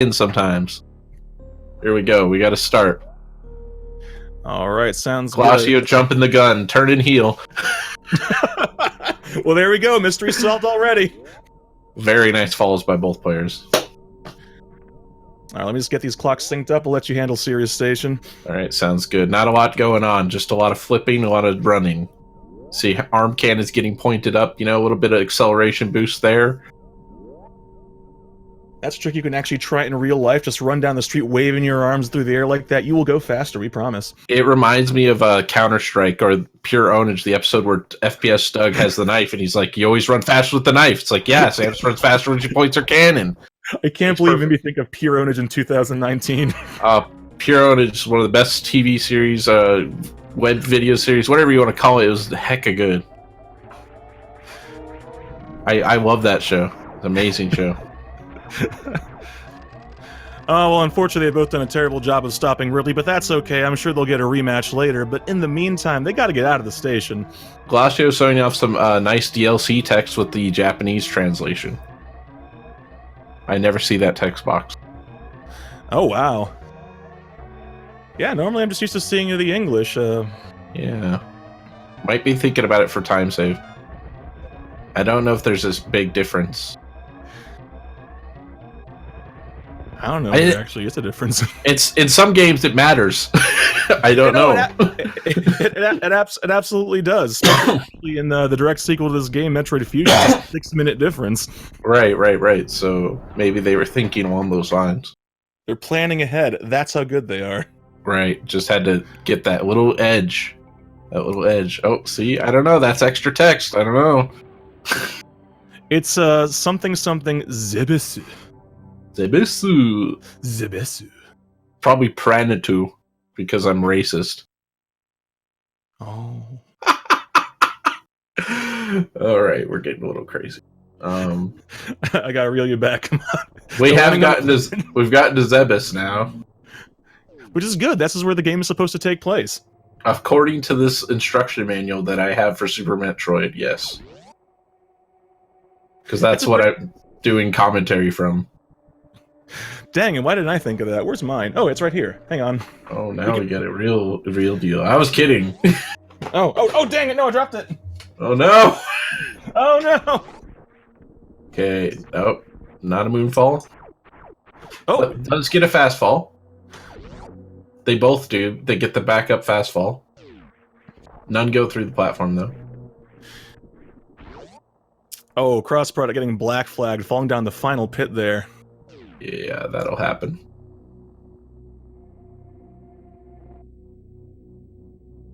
in sometimes. Here we go. We got to start. All right, sounds Glacio good. jumping the gun, turn and heal. Well, there we go. Mystery solved already. Very nice falls by both players. All right, let me just get these clocks synced up. I'll let you handle Sirius Station. All right, sounds good. Not a lot going on, just a lot of flipping, a lot of running. See, arm can is getting pointed up, you know, a little bit of acceleration boost there. That's a trick you can actually try it in real life. Just run down the street waving your arms through the air like that. You will go faster, we promise. It reminds me of Counter-Strike or Pure Ownage, the episode where FPS Doug has the knife and he's like, you always run faster with the knife. It's like, yeah, Samus runs faster when she points her cannon. I can't believe it made me think of Pure Ownage in 2019. Pure Ownage is one of the best TV series, web video series, whatever you want to call it. It was the heck of good. I love that show. It's an amazing show. Well, unfortunately, they've both done a terrible job of stopping Ridley, but that's okay. I'm sure they'll get a rematch later. But in the meantime, they got to get out of the station. Glacio showing off some nice DLC text with the Japanese translation. I never see that text box. Oh, wow. Yeah, normally I'm just used to seeing the English. Yeah. Might be thinking about it for time save. I don't know if there's this big difference. I don't know if there actually is a difference. It's in some games it matters. I don't know. It absolutely does. Especially in the direct sequel to this game, Metroid Fusion, it's a 6-minute difference. Right. So maybe they were thinking along those lines. They're planning ahead. That's how good they are. Right. Just had to get that little edge. Oh, see? I don't know. That's extra text. I don't know. It's something Zebisu. Zebisu. Probably Pranitu, because I'm racist. Oh. All right, we're getting a little crazy. I gotta reel you back. Come on. We've gotten to Zebus now, which is good. This is where the game is supposed to take place, according to this instruction manual that I have for Super Metroid. Yes, because that's what I'm doing commentary from. Dang, and why didn't I think of that? Where's mine? Oh, it's right here. Hang on. Oh, now we got a real deal. I was kidding. Oh, dang it. No, I dropped it. Oh, no. Oh, no. Okay. Oh, not a moonfall. Oh. But does get a fast fall. They both do. They get the backup fast fall. None go through the platform, though. Oh, crossproduct getting black flagged, falling down the final pit there. Yeah, that'll happen.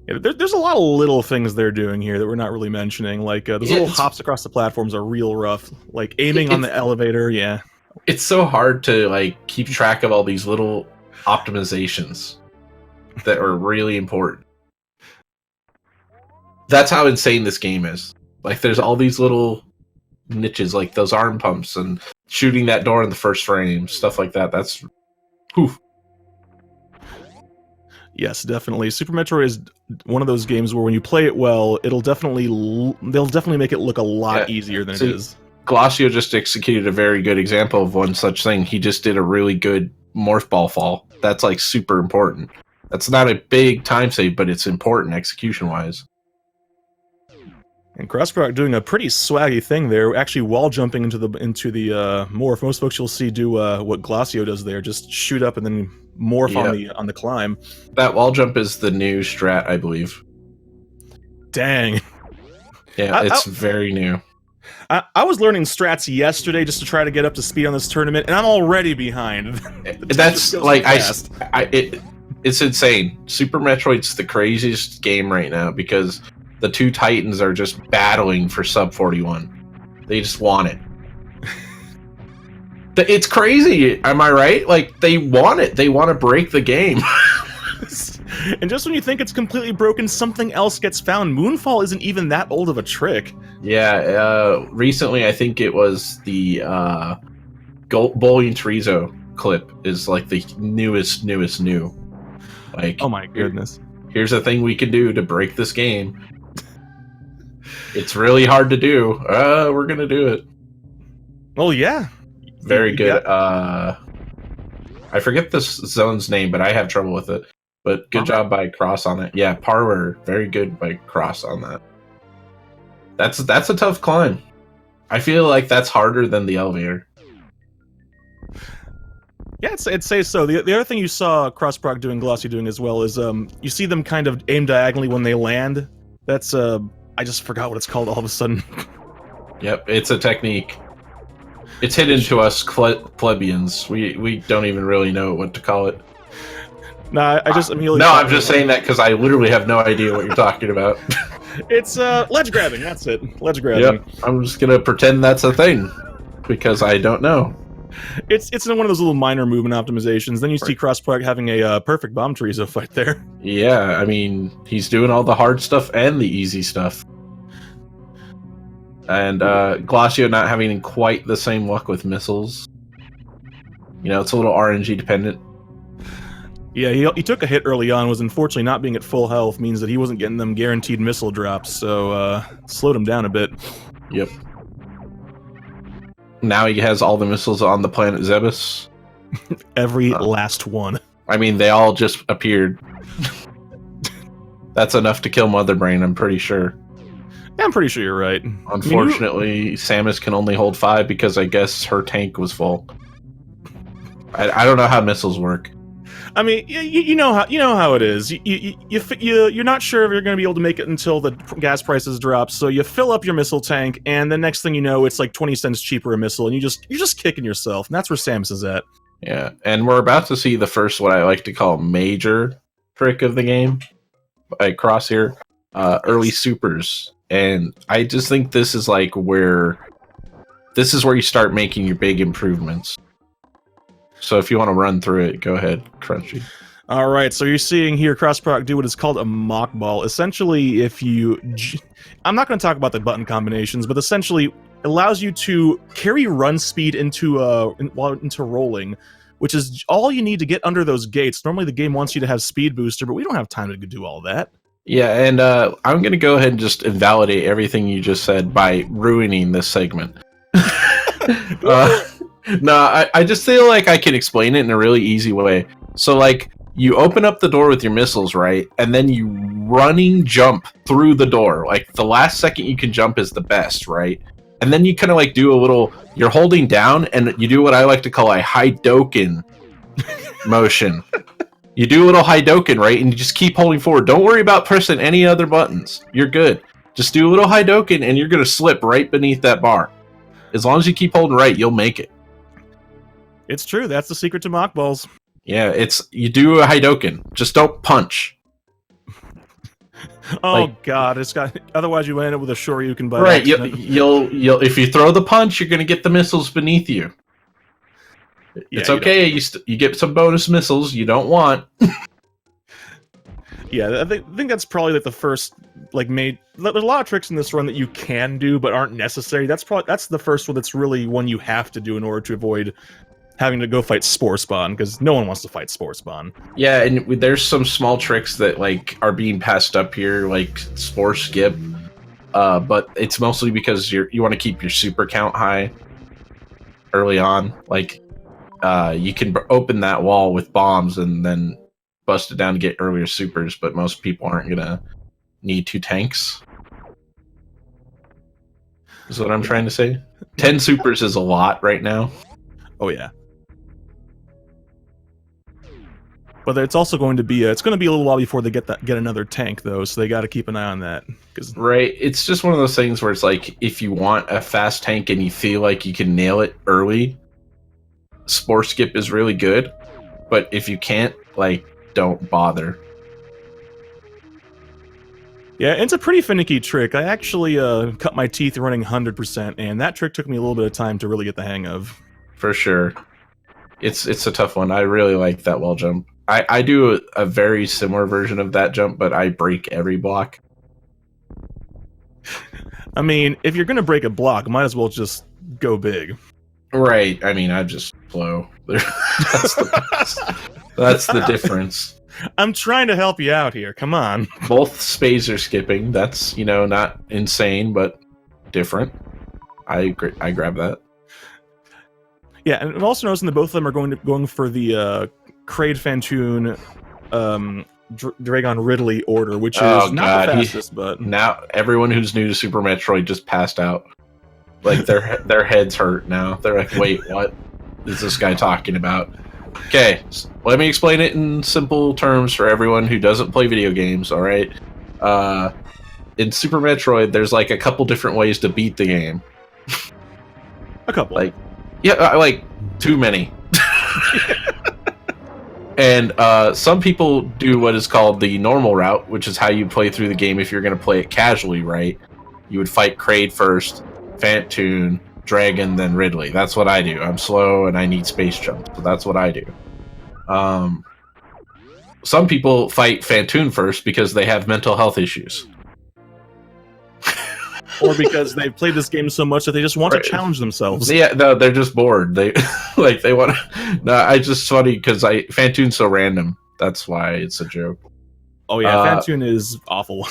Yeah, there's a lot of little things they're doing here that we're not really mentioning. Like, those little hops across the platforms are real rough. Like, aiming on the elevator, yeah. It's so hard to, like, keep track of all these little optimizations that are really important. That's how insane this game is. Like, there's all these little niches, like those arm pumps and shooting that door in the first frame, stuff like that. That's whew. Yes, definitely. Super Metroid is one of those games where when you play it well, they'll definitely make it look a lot easier than it is. Glacio just executed a very good example of one such thing. He just did a really good morph ball fall. That's like super important. That's not a big time save, but it's important execution wise. And crossproduct doing a pretty swaggy thing there, actually wall jumping into the morph. Most folks you'll see do what Glacio does there, just shoot up and then morph on the climb. That wall jump is the new strat, I believe. Dang. Yeah, it's very new. I was learning strats yesterday just to try to get up to speed on this tournament, and I'm already behind. That's like it's insane. Super Metroid's the craziest game right now because the two titans are just battling for sub 41. They just want it. It's crazy. Am I right? Like, they want it. They want to break the game. And just when you think it's completely broken, something else gets found. Moonfall isn't even that old of a trick. Yeah, recently I think it was the Bowling Chorizo clip is like the newest new. Like, oh my goodness. Here's a thing we can do to break this game. It's really hard to do. We're gonna do it. Well, yeah. Very good. I forget this zone's name, but I have trouble with it. But good job by Cross on it. Yeah, Parlor, very good by Cross on that. That's a tough climb. I feel like that's harder than the elevator. Yeah, I'd say so. The other thing you saw crossproduct doing, Glossy doing as well, is you see them kind of aim diagonally when they land. That's I just forgot what it's called all of a sudden. Yep, it's a technique. It's hidden to us plebeians. We don't even really know what to call it. Nah, I'm just saying that because I literally have no idea what you're talking about. It's ledge grabbing. That's it. Ledge grabbing. Yep. I'm just gonna pretend that's a thing because I don't know. It's one of those little minor movement optimizations. Then you see crossproduct having a perfect bomb Chorizo fight there. Yeah, I mean he's doing all the hard stuff and the easy stuff. And Glacio not having quite the same luck with missiles. You know, it's a little RNG dependent. Yeah, he took a hit early on, was unfortunately not being at full health, means that he wasn't getting them guaranteed missile drops, so slowed him down a bit. Yep. Now he has all the missiles on the planet Zebus. Every last one. I mean, they all just appeared. That's enough to kill Mother Brain, I'm pretty sure. Yeah, I'm pretty sure you're right. Unfortunately, Samus can only hold 5 because I guess her tank was full. I don't know how missiles work. I mean, you know how it is. You're not sure if you're going to be able to make it until the gas prices drop. So you fill up your missile tank, and the next thing you know, it's like 20 cents cheaper a missile, and you're just kicking yourself. And that's where Samus is at. Yeah, and we're about to see the first what I like to call major trick of the game by Crosshair, early supers, and I just think this is where you start making your big improvements. So if you want to run through it, go ahead, Crunchy. All right, so you're seeing here crossproduct do what is called a mock ball. Essentially, I'm not going to talk about the button combinations, but essentially allows you to carry run speed into rolling, which is all you need to get under those gates. Normally the game wants you to have speed booster, but we don't have time to do all that. Yeah, and I'm going to go ahead and just invalidate everything you just said by ruining this segment. No, I just feel like I can explain it in a really easy way. So, you open up the door with your missiles, right? And then you running jump through the door. The last second you can jump is the best, right? And then you kind of do a little, you're holding down, and you do what I like to call a Haidoken motion. You do a little Haidoken, right? And you just keep holding forward. Don't worry about pressing any other buttons. You're good. Just do a little Haidoken, and you're going to slip right beneath that bar. As long as you keep holding right, you'll make it. It's true. That's the secret to mock balls. Yeah, you do a Haidoken. Just don't punch. Oh God! Otherwise you end up with a Shoryuken by right. accident. You'll if you throw the punch, you're gonna get the missiles beneath you. It's okay. You get some bonus missiles you don't want. Yeah, I think that's probably the first there's a lot of tricks in this run that you can do but aren't necessary. That's the first one that's really one you have to do in order to avoid having to go fight Spore Spawn, because no one wants to fight Spore Spawn. Yeah, and there's some small tricks that are being passed up here, like Spore Skip, but it's mostly because you want to keep your super count high early on. You can open that wall with bombs and then bust it down to get earlier supers, but most people aren't gonna need 2 tanks. Is what I'm trying to say. 10 supers is a lot right now. Oh yeah. But it's also going to be a little while before they get another tank though, so they got to keep an eye on that. Right, it's just one of those things where it's if you want a fast tank and you feel like you can nail it early, Spore Skip is really good. But if you can't, don't bother. Yeah, it's a pretty finicky trick. I actually cut my teeth running 100%, and that trick took me a little bit of time to really get the hang of. For sure. It's a tough one. I really like that wall jump. I do a very similar version of that jump, but I break every block. I mean, if you're going to break a block, might as well just go big. Right. I mean, I just blow. That's the difference. I'm trying to help you out here. Come on. Both spades are skipping. That's, not insane, but different. I grab that. Yeah, and I'm also noticing that both of them are going for the Kraid Phantoon Dragon Ridley order, which is not the fastest, but now everyone who's new to Super Metroid just passed out. Like their heads hurt now. They're like, wait, what is this guy talking about? Okay, let me explain it in simple terms for everyone who doesn't play video games. All right, in Super Metroid, there's like a couple different ways to beat the game. A couple, like like too many. And some people do what is called the normal route, which is how you play through the game if you're going to play it casually, right? You would fight Kraid first, Phantoon, Dragon, then Ridley. That's what I do. I'm slow and I need space jumps, so that's what I do. Some people fight Phantoon first because they have mental health issues. Or because they've played this game so much that they just want to challenge themselves. Yeah, no, they're just bored. They they want to. No, I just funny because Phantoon's so random. That's why it's a joke. Oh yeah, Phantoon is awful.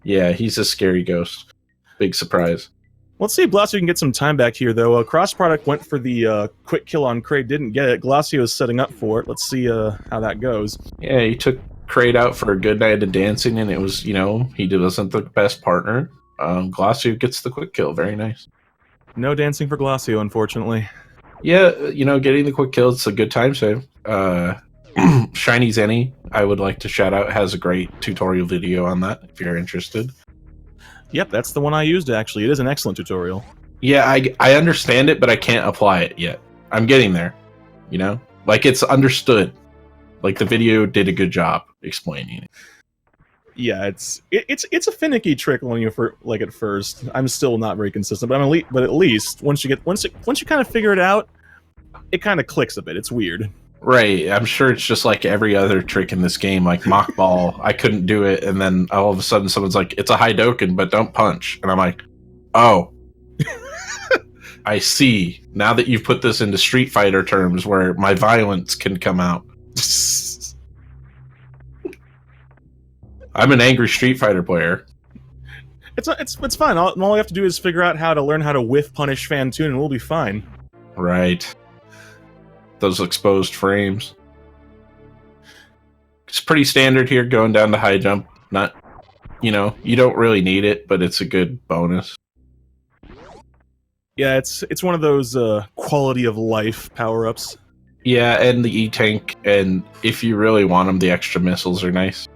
Yeah, he's a scary ghost. Big surprise. Let's see if Glacio can get some time back here, though. Cross Product went for the quick kill on Kraid, didn't get it. Glacio is setting up for it. Let's see how that goes. Yeah, he took Kraid out for a good night of dancing, and it was, he wasn't the best partner. Glacio gets the quick kill. Very nice. No dancing for Glacio, unfortunately. Yeah, getting the quick kill, it's a good time save. Shiny Zenny, I would like to shout out, has a great tutorial video on that, if you're interested. Yep, that's the one I used, actually. It is an excellent tutorial. Yeah, I understand it, but I can't apply it yet. I'm getting there, Like, it's understood. Like, the video did a good job explaining it. Yeah, it's a finicky trick when you at first. I'm still not very consistent, but at least once you kind of figure it out, it kind of clicks a bit. It's weird. Right. I'm sure it's just like every other trick in this game, like Mock Ball. I couldn't do it, and then all of a sudden someone's like, "It's a Haidoken, but don't punch," and I'm like, "Oh." I see. Now that you've put this into Street Fighter terms where my violence can come out. I'm an angry Street Fighter player. It's fine. All we have to do is figure out how to learn how to whiff punish Phantoon, and we'll be fine. Right. Those exposed frames. It's pretty standard here, going down to high jump. Not, you don't really need it, but it's a good bonus. Yeah, it's one of those quality of life power-ups. Yeah, and the E-Tank, and if you really want them, the extra missiles are nice.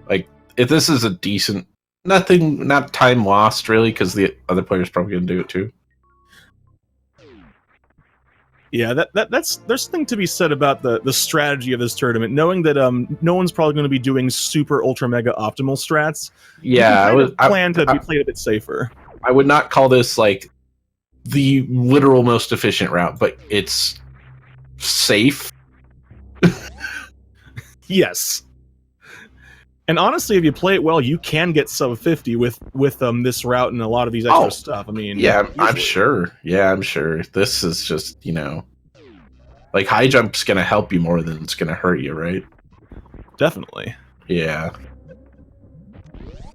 Like, if this is a decent... Not time lost, really, because the other player's probably going to do it, too. Yeah, there's something to be said about the strategy of this tournament, knowing that no one's probably going to be doing super ultra mega optimal strats. Yeah, I plan to be played a bit safer. I would not call this like the literal most efficient route, but it's safe. Yes. And honestly, if you play it well, you can get sub 50 with this route and a lot of these extra stuff. I mean, yeah, I'm sure. Yeah, I'm sure. This is just, like high jump's gonna help you more than it's gonna hurt you, right? Definitely. Yeah.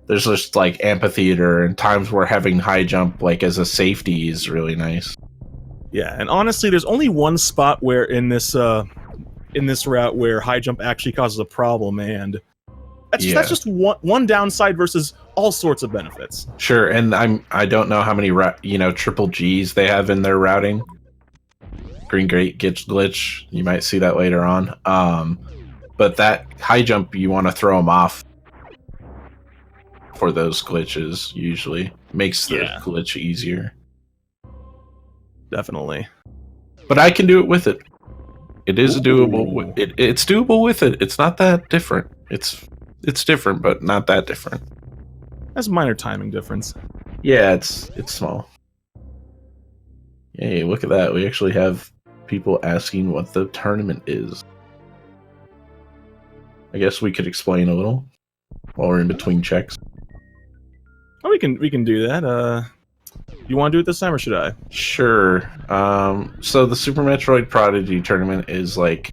There's just like amphitheater and times where having high jump like as a safety is really nice. Yeah, and honestly, there's only one spot where in this route where high jump actually causes a problem, and that's just one downside versus all sorts of benefits. Sure, and I don't know how many triple Gs they have in their routing. Green Gate glitch, you might see that later on. But that high jump, you want to throw them off for those glitches. Usually makes the glitch easier. Definitely. But I can do it with it. It is doable. It's doable with it. It's not that different. It's different, but not that different. That's a minor timing difference. Yeah, it's small. Yay, look at that. We actually have people asking what the tournament is. I guess we could explain a little while we're in between checks. Oh, we can do that. You want to do it this time, or should I? Sure. So the Super Metroid Prodigy tournament is like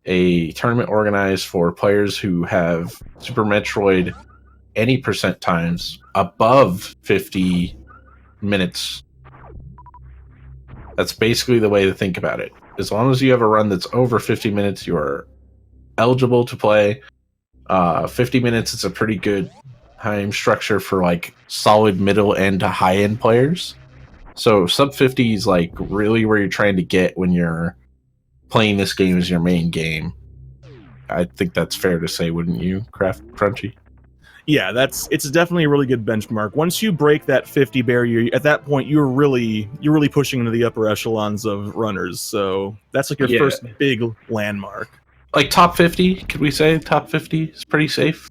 a tournament organized for players who have Super Metroid any percent times above 50 minutes. That's basically the way to think about it. As long as you have a run that's over 50 minutes, you are eligible to play. 50 minutes is a pretty good time structure for like solid middle end to high end players. So sub 50 is like really where you're trying to get when you're playing this game as your main game. I think that's fair to say, wouldn't you, Craft Crunchy? Yeah, it's definitely a really good benchmark. Once you break that 50 barrier, at that point you're really pushing into the upper echelons of runners. So that's like your first big landmark. Like top 50, could we say top 50 is pretty safe?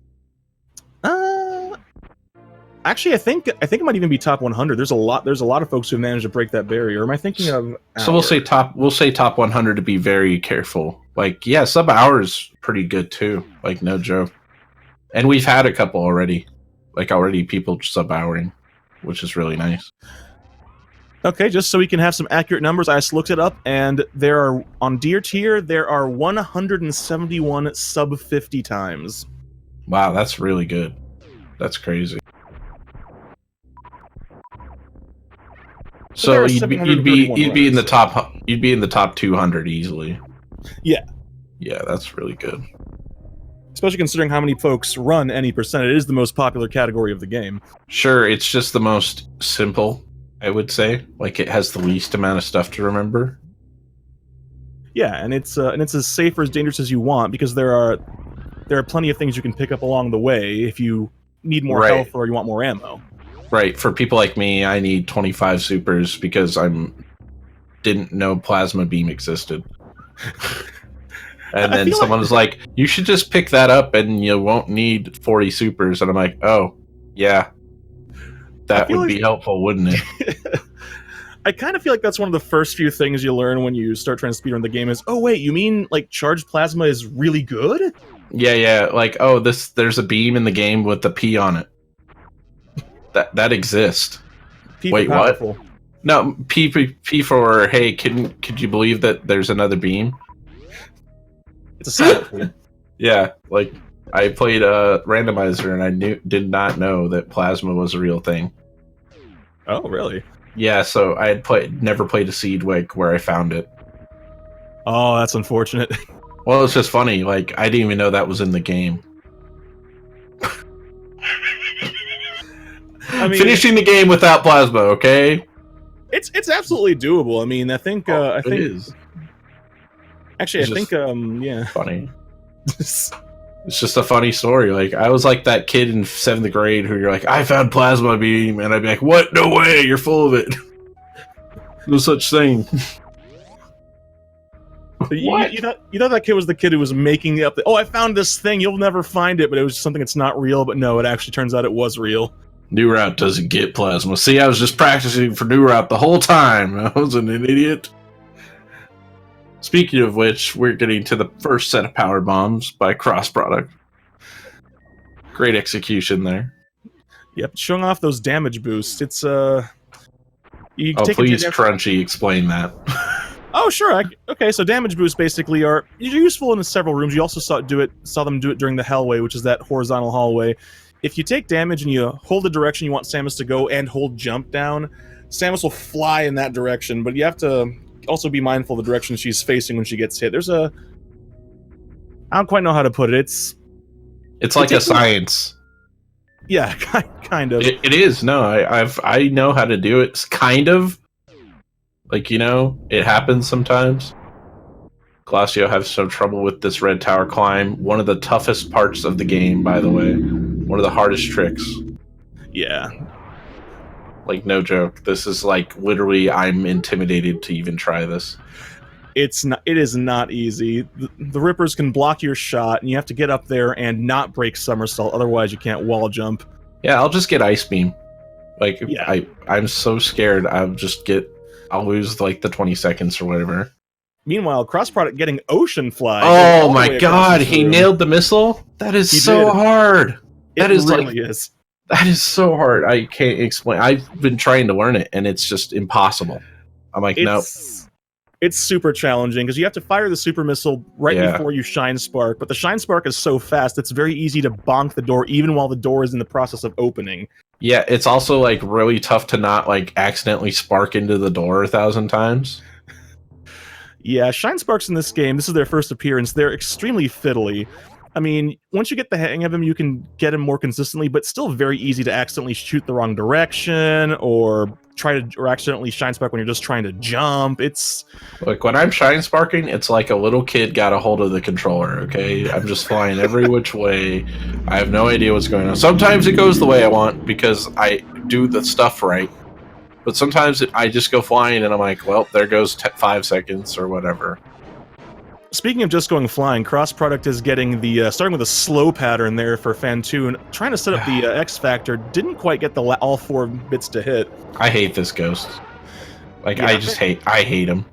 Actually, I think it might even be top 100. There's a lot of folks who managed to break that barrier. Am I thinking of? So we'll say top 100 to be very careful. Like, yeah, sub hour is pretty good too. Like, no joke. And we've had a couple already. Like, already people sub-houring, which is really nice. Okay, just so we can have some accurate numbers, I just looked it up, and there are, on Deer Tier, there are 171 sub-50 times. Wow, that's really good. That's crazy. So you'd be in the top 200 easily. Yeah. Yeah, that's really good. Especially considering how many folks run any percent. It is the most popular category of the game. Sure, it's just the most simple, I would say. Like, it has the least amount of stuff to remember. Yeah, and it's as safe or as dangerous as you want, because there are plenty of things you can pick up along the way if you need more health or you want more ammo. Right, for people like me, I need 25 supers because didn't know plasma beam existed. And then someone was like, you should just pick that up and you won't need 40 supers. And I'm like, oh, yeah. That would be helpful, wouldn't it? I kind of feel like that's one of the first few things you learn when you start trying to speedrun the game is, oh, wait, you mean, like, charged plasma is really good? Yeah. Like, oh, there's a beam in the game with the P on it. That exists. Wait, what? No, P for, hey, could you believe that there's another beam? It's a silent pool. Yeah, like I played a randomizer and I did not know that plasma was a real thing. Oh, really? Yeah, so I had never played a Seedwig where I found it. Oh, that's unfortunate. Well, it's just funny. Like, I didn't even know that was in the game. I mean, finishing the game without plasma, okay? It's absolutely doable. I mean, I think it is. Actually, I think, yeah. Funny. It's just a funny story. Like, I was like that kid in 7th grade who you're like, I found plasma beam, and I'd be like, what? No way, you're full of it. No such thing. What? You thought that kid was the kid who was making up the, oh, I found this thing, you'll never find it, but it was something that's not real, but no, it actually turns out it was real. New Route doesn't get plasma. See, I was just practicing for New Route the whole time. I was an idiot. Speaking of which, we're getting to the first set of power bombs by crossproduct. Great execution there. Yep, showing off those damage boosts. It's please, Crunchy, explain that. Oh, sure. Okay, so damage boosts basically are useful in several rooms. You also saw them do it during the Hellway, which is that horizontal hallway. If you take damage and you hold the direction you want Samus to go and hold jump down, Samus will fly in that direction, but you have to also be mindful of the direction she's facing when she gets hit. There's I don't quite know how to put it. It's like a science. Yeah, kind of. It is. No, I know how to do it. Kind of. Like, you know, it happens sometimes. Glacio has some trouble with this red tower climb. One of the toughest parts of the game, by the way. One of the hardest tricks. Yeah. Like, no joke. This is like literally I'm intimidated to even try this. It is not easy. The Rippers can block your shot, and you have to get up there and not break somersault, otherwise you can't wall jump. Yeah, I'll just get Ice Beam. Like, yeah. I'm so scared I'll lose like the 20 seconds or whatever. Meanwhile, crossproduct getting Ocean Fly. Oh my god, he nailed the missile? That is so hard. That is so hard. I can't explain. I've been trying to learn it, and it's just impossible. I'm like, nope. It's super challenging, because you have to fire the super missile right before you Shine Spark, but the Shine Spark is so fast, it's very easy to bonk the door, even while the door is in the process of opening. Yeah, it's also like really tough to not like accidentally spark into the door 1,000 times. Yeah, Shine Sparks in this game, this is their first appearance. They're extremely fiddly. I mean, once you get the hang of them, you can get them more consistently, but still very easy to accidentally shoot the wrong direction or accidentally Shine Spark when you're just trying to jump. It's like when I'm Shine Sparking, it's like a little kid got a hold of the controller. Okay, I'm just flying every which way. I have no idea what's going on. Sometimes it goes the way I want because I do the stuff right. But sometimes I just go flying and I'm like, well, there goes 5 seconds or whatever. Speaking of just going flying, Cross Product is getting the starting with a slow pattern there for Fantoon. Trying to set up the X Factor, didn't quite get the all 4 bits to hit. I hate this ghost. Like, yeah. I hate him.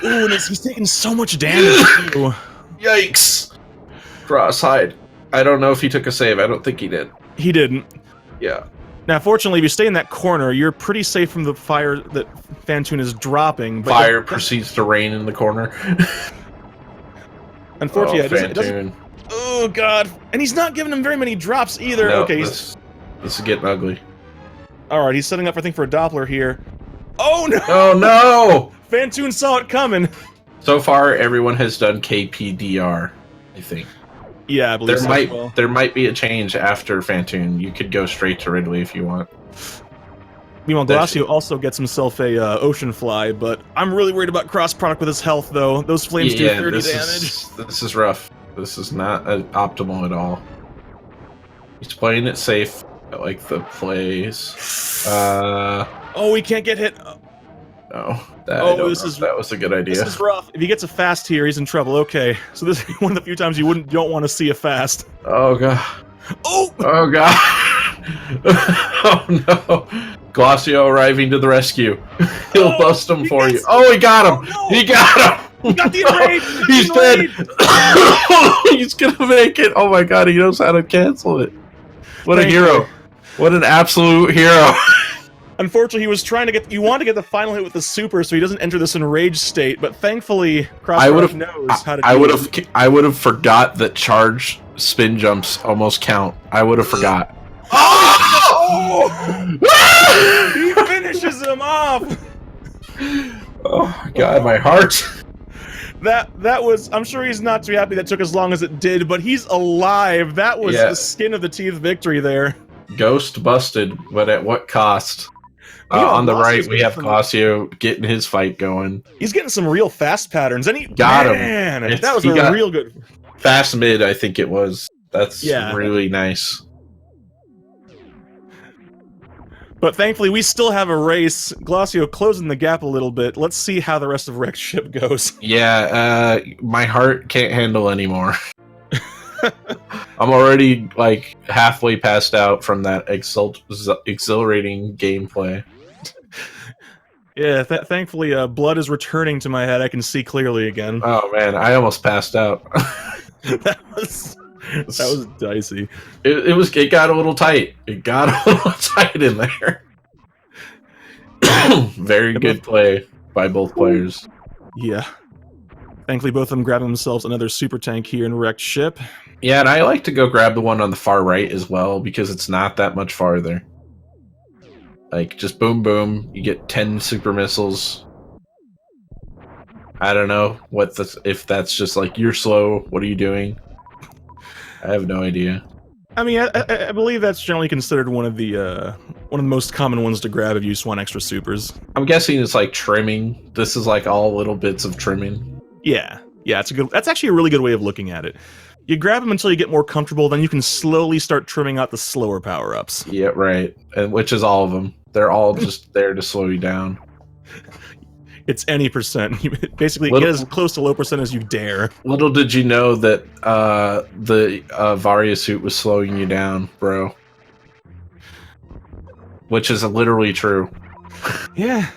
Ooh, and he's taking so much damage too. Yikes! Cross, hide. I don't know if he took a save. I don't think he did. He didn't. Yeah. Now, fortunately, if you stay in that corner, you're pretty safe from the fire that Fantoon is dropping. But fire proceeds to rain in the corner. Unfortunately, it doesn't. Oh god! And he's not giving him very many drops either. No, okay, this is getting ugly. All right, he's setting up, I think, for a Doppler here. Oh no! Oh no! Fantoon saw it coming. So far, everyone has done KPDR. I think. Yeah, I believe there might be a change after Fantoon. You could go straight to Ridley if you want. Meanwhile, Glacio also gets himself a Ocean Fly, but I'm really worried about Cross Product with his health, though. Those flames do 30 damage. This is rough. This is not optimal at all. He's playing it safe. I like the plays. Oh, he can't get hit. No. That was a good idea. This is rough. If he gets a fast here, he's in trouble. Okay, so this is one of the few times you don't want to see a fast. Oh god. Oh! Oh god. Oh no. Glacio arriving to the rescue. He'll bust him for you. Oh, he got him! Oh, no. He got him! He got the enrage! He's dead! He's gonna make it! Oh my god, he knows how to cancel it. What a hero. What an absolute hero. Unfortunately, he was trying to get. You want to get the final hit with the super, so he doesn't enter this enraged state. But thankfully, Crossroads knows how to. I would have forgot that charge spin jumps almost count. I would have forgot. Oh! He finishes him off. Oh my god, my heart. That was. I'm sure he's not too happy that took as long as it did, but he's alive. That was the skin of the teeth victory there. Ghost busted, but at what cost? On the right, we have Glacio getting his fight going. He's getting some real fast patterns, and he got him. That was a real good fast mid. I think it was. That's really nice. But thankfully, we still have a race. Glacio closing the gap a little bit. Let's see how the rest of Rex ship goes. Yeah, my heart can't handle anymore. I'm already like halfway passed out from that exhilarating gameplay. Yeah, thankfully, blood is returning to my head. I can see clearly again. Oh man, I almost passed out. That was dicey. It got a little tight. It got a little tight in there. Very good play by both players. Yeah. Thankfully, both of them grabbing themselves another super tank here in Wrecked Ship. Yeah, and I like to go grab the one on the far right as well because it's not that much farther. Like, just boom, boom. You get 10 super missiles. I don't know if that's just like, you're slow, what are you doing? I have no idea. I mean, I believe that's generally considered one of the most common ones to grab if you just want extra supers. I'm guessing it's like trimming. This is like all little bits of trimming. Yeah, that's actually a really good way of looking at it. You grab them until you get more comfortable, then you can slowly start trimming out the slower power-ups. Yeah, right. And which is all of them. They're all just there to slow you down. It's any percent. You basically get as close to low percent as you dare. Little did you know that the Varia suit was slowing you down, bro. Which is literally true. Yeah.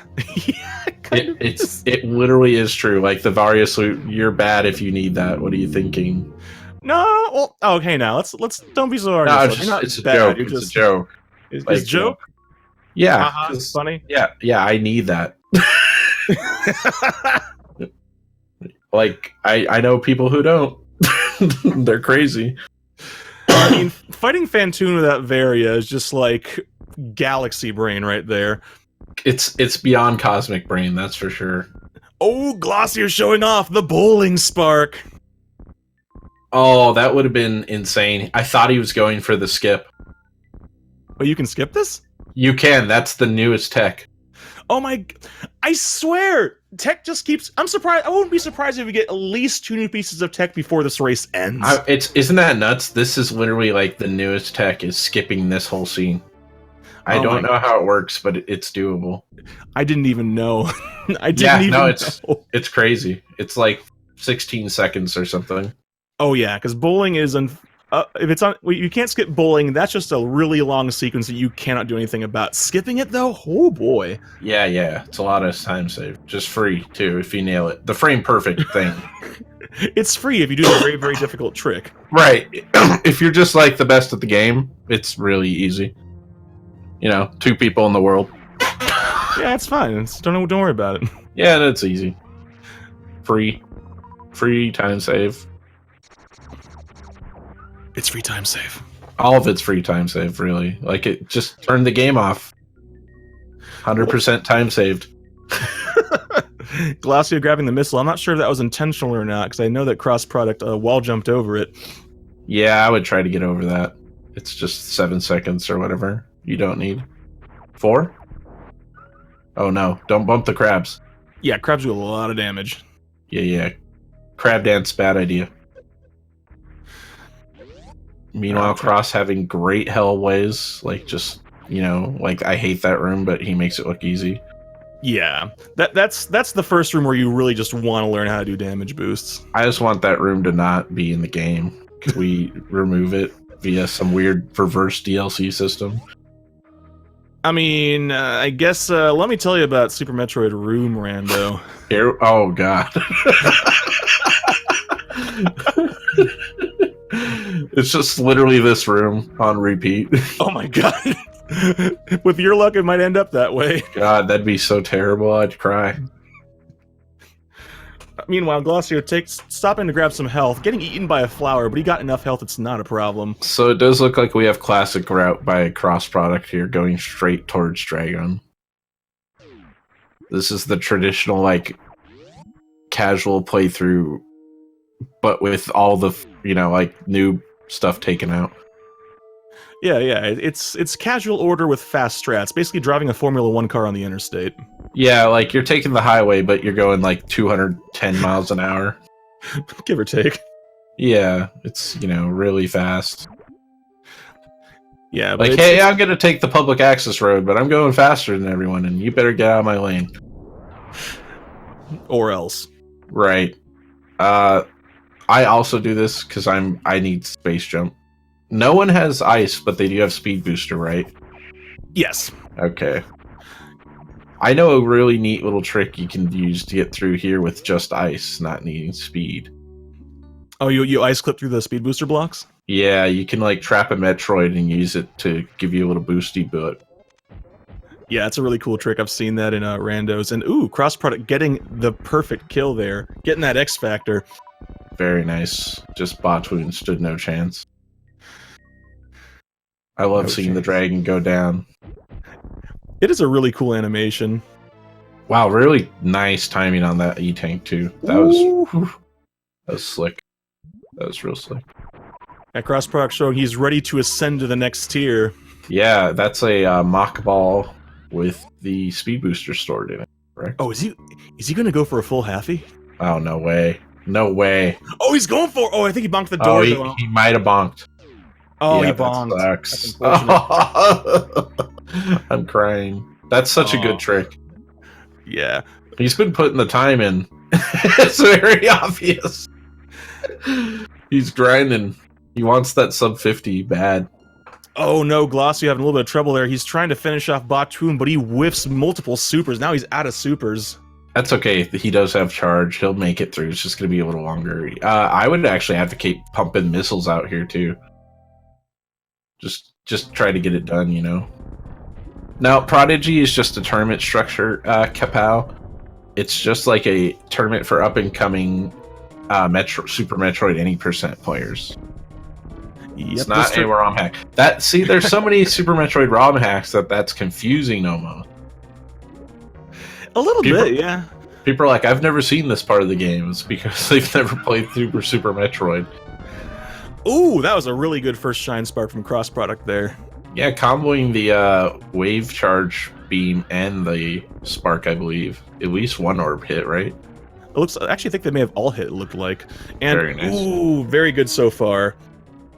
It literally is true. Like the Varia suit, you're bad if you need that. What are you thinking? No, well, okay. Now let's don't be so hard. No, it's a joke. It's a joke. It's a joke. Yeah, it's funny. Yeah. I need that. Like I know people who don't. They're crazy. I mean, fighting Fantoon without Varia is just like galaxy brain right there. It's beyond cosmic brain, that's for sure. Oh, Glossier showing off the bowling spark. Oh, that would have been insane. I thought he was going for the skip. Oh, you can skip this? You can. That's the newest tech. Oh my... I swear! Tech just keeps... I'm surprised. I wouldn't be surprised if we get at least 2 new pieces of tech before this race ends. Isn't that nuts? This is literally like the newest tech is skipping this whole scene. I don't know how it works, but it's doable. I didn't even know. I didn't even know. It's crazy. It's like 16 seconds or something. Oh yeah, because bowling is... if it's on, you can't skip bowling. That's just a really long sequence that you cannot do anything about. Skipping it though, oh boy. Yeah, it's a lot of time saved. Just free too if you nail it. The frame perfect thing. It's free if you do the very, very difficult trick. Right. If you're just like the best at the game, it's really easy. 2 people in the world. Yeah, it's fine. Don't worry about it. Yeah, that's easy. Free time save. It's free time save. All of it's free time save, really. Like, it just turned the game off. 100% time saved. Glacio grabbing the missile. I'm not sure if that was intentional or not, because I know that cross-product wall jumped over it. Yeah, I would try to get over that. It's just 7 seconds or whatever. You don't need 4? Oh no, don't bump the crabs. Yeah, crabs do a lot of damage. Yeah. Crab dance, bad idea. Meanwhile, Cross having great hellways, like just, like I hate that room, but he makes it look easy. Yeah, that's the first room where you really just want to learn how to do damage boosts. I just want that room to not be in the game. Could we remove it via some weird reverse DLC system? I mean, I guess, let me tell you about Super Metroid Room, Rando. Here, oh god. It's just literally this room on repeat. Oh my god. With your luck, it might end up that way. God, that'd be so terrible. I'd cry. Meanwhile, Glossier stopping to grab some health, getting eaten by a flower, but he got enough health, it's not a problem. So it does look like we have classic route by cross product here, going straight towards Dragon. This is the traditional, like, casual playthrough, but with all the, like, new stuff taken out. Yeah, it's casual order with fast strats, basically driving a Formula 1 car on the interstate. Yeah, like, you're taking the highway, but you're going, like, 210 miles an hour. Give or take. Yeah, it's, really fast. Yeah, but like, hey, I'm gonna take the public access road, but I'm going faster than everyone, and you better get out of my lane. Or else. Right. I also do this because I need space jump. No one has ice, but they do have speed booster, right? Yes. Okay. I know a really neat little trick you can use to get through here with just ice, not needing speed. Oh, you ice clip through the speed booster blocks? Yeah, you can like trap a Metroid and use it to give you a little boosty boot. Yeah, it's a really cool trick. I've seen that in randos. And ooh, cross product getting the perfect kill there. Getting that X factor. Very nice. Just Botwoon stood no chance. I love seeing the dragon go down. It is a really cool animation. Wow, really nice timing on that E-Tank too. That was slick. That was real slick. At cross product showing he's ready to ascend to the next tier. Yeah, that's a mock ball with the speed booster stored in it, correct? Oh, is he gonna go for a full halfie? Oh, no way. No way. Oh, he's going for... Oh, I think he bonked the door. Oh, he might have bonked. Oh, yeah, he bonked. Sucks. I'm crying. That's such a good trick. Yeah. He's been putting the time in. It's very obvious. He's grinding. He wants that sub 50 bad. Oh no, Glossy having a little bit of trouble there. He's trying to finish off Botwoon, but he whiffs multiple supers. Now he's out of supers. That's okay. He does have charge. He'll make it through. It's just going to be a little longer. I would actually advocate pumping missiles out here too. Just try to get it done, you know. Now, Prodigy is just a tournament structure, Kapow. It's just like a tournament for up-and-coming Super Metroid any % players. Yep, it's not a ROM hack. There's so many Super Metroid ROM hacks that's confusing almost. A little bit, yeah. People are like, I've never seen this part of the game. It's because they've never played Super Metroid. Ooh, that was a really good first Shine Spark from Cross Product there. Yeah, comboing the wave charge beam and the spark, I believe. At least one orb hit, right? I actually think they may have all hit, it looked like. And very nice. Ooh, very good so far.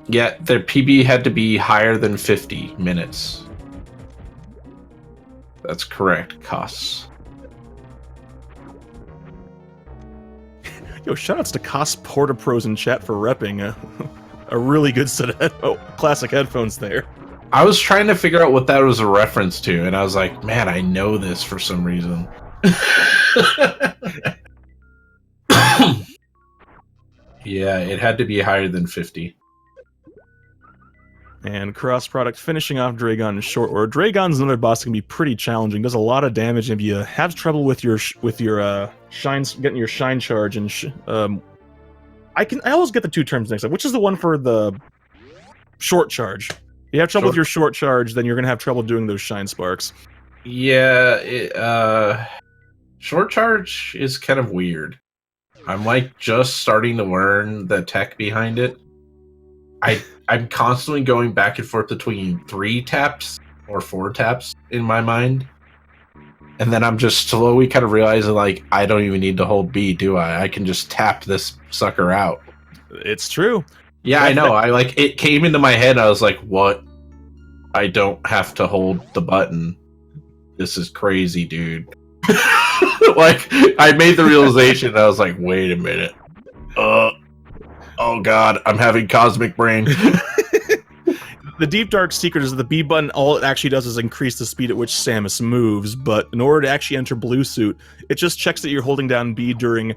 Yeah, their PB had to be higher than 50 minutes. That's correct, Costs. Yo, shoutouts to Cost Porta Pros in chat for repping a really good set of classic headphones there. I was trying to figure out what that was a reference to, and I was like, man, I know this for some reason. Yeah, it had to be higher than 50. And Cross Product finishing off Dragon in short order. Dragon's another boss that can be pretty challenging. Does a lot of damage if you have trouble with your shines, getting your shine charge. And I always get the two terms next up. Which is the one for the short charge? If you have trouble with your short charge, then you're gonna have trouble doing those shine sparks. Yeah, short charge is kind of weird. I'm like just starting to learn the tech behind it. I'm constantly going back and forth between 3 taps or 4 taps in my mind. And then I'm just slowly kind of realizing, like, I don't even need to hold B, do I? I can just tap this sucker out. It's true. Yeah, I know. It came into my head. I was like, what? I don't have to hold the button. This is crazy, dude. Like, I made the realization. I was like, wait a minute. Oh god, I'm having cosmic brain. The deep dark secret is that the B button, all it actually does is increase the speed at which Samus moves, but in order to actually enter blue suit, it just checks that you're holding down B during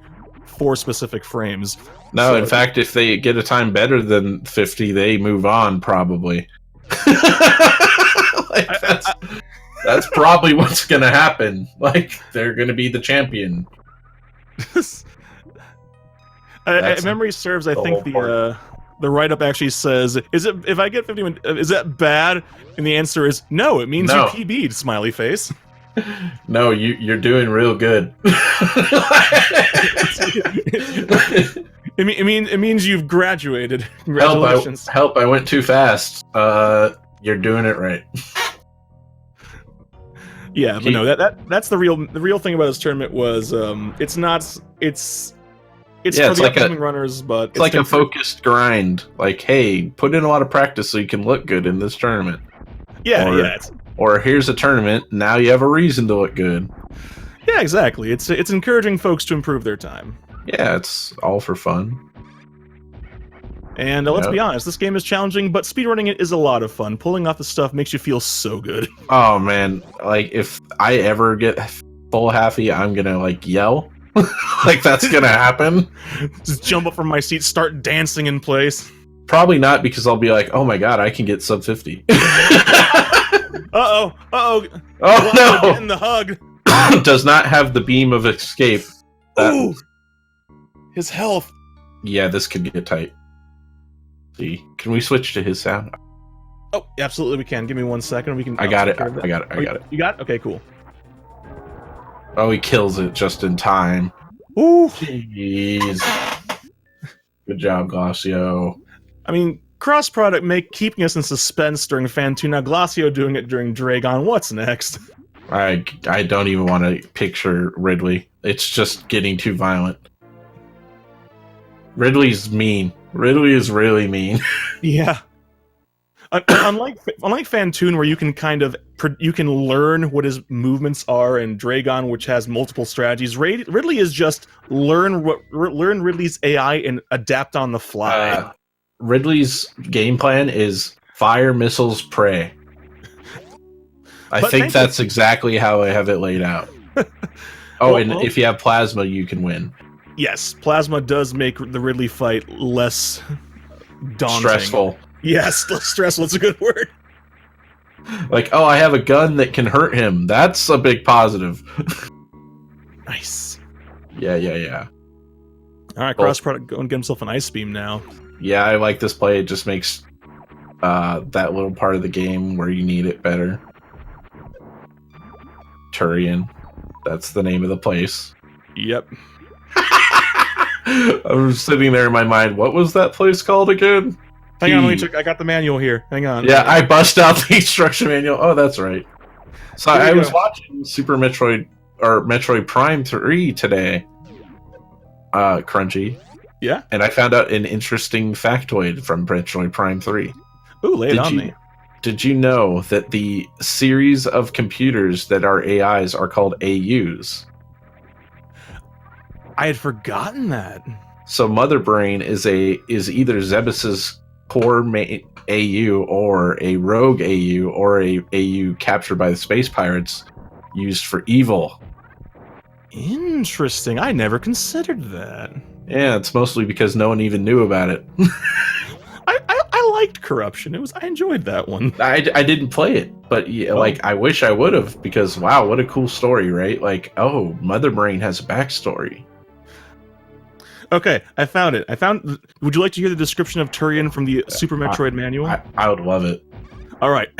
4 specific frames. No, so, in fact, if they get a time better than 50, they move on, probably. Like, that's probably what's gonna happen. Like, they're gonna be the champion. Memory serves, I think the write-up actually says, if I get 50, is that bad? And the answer is no, it means no. You PB'd, smiley face. No, you're doing real good. It means you've graduated. Congratulations. Help, I went too fast. You're doing it right. Yeah, but no, that's the real thing about this tournament was it's for the upcoming runners, but it's like a focused grind. Like, hey, put in a lot of practice so you can look good in this tournament. Yeah, or here's a tournament. Now you have a reason to look good. Yeah, exactly. It's encouraging folks to improve their time. Yeah, it's all for fun. And let's be honest, this game is challenging, but speedrunning it is a lot of fun. Pulling off the stuff makes you feel so good. Oh man, like if I ever get full halfy, I'm gonna like yell. Like that's gonna happen. Just jump up from my seat, start dancing in place. Probably not, because I'll be like, oh my god, I can get sub 50. Oh no! Getting the hug. Does not have the beam of escape. Ooh, his health. Yeah, this could get tight. See, can we switch to his sound? Oh, absolutely, we can. Give me 1 second. We can. I got it. I got it. You got it? Okay, cool. Oh, he kills it just in time. Ooh, jeez. Good job, Glacio. I mean, Cross Product keeping us in suspense during Fan 2. Now Glacio doing it during Dragon. What's next? I don't even want to picture Ridley. It's just getting too violent. Ridley's mean. Ridley is really mean. Yeah. Unlike Fantoon, where you can learn what his movements are, and Dragon, which has multiple strategies, Ridley is just learn Ridley's AI and adapt on the fly. Ridley's game plan is fire, missiles, prey. I think that's exactly how I have it laid out. If you have plasma, you can win. Yes, plasma does make the Ridley fight less daunting. Stressful. Yes, less stressful. It's a good word. Like, I have a gun that can hurt him. That's a big positive. Nice. Yeah. All right, Cross Product, go and get himself an ice beam now. Yeah, I like this play. It just makes that little part of the game where you need it better. Turian. That's the name of the place. Yep. I was sitting there in my mind, what was that place called again? Hang on, let me check. I got the manual here. Hang on. Yeah, I bust out the instruction manual. Oh, that's right. So I was watching Super Metroid or Metroid Prime 3 today. Crunchy. Yeah. And I found out an interesting factoid from Metroid Prime 3. Ooh, lay it on me. Did you know that the series of computers that are AIs are called AUs? I had forgotten that. So Mother Brain is either Zebus's core AU or a rogue AU or a AU captured by the space pirates used for evil. Interesting. I never considered that. Yeah, it's mostly because no one even knew about it. I liked Corruption. I enjoyed that one. I didn't play it, but yeah, like I wish I would have, because wow, what a cool story, right? Like, oh, Mother Brain has a backstory. Okay, I found it. Would you like to hear the description of Turian from the Super Metroid manual? I would love it. All right.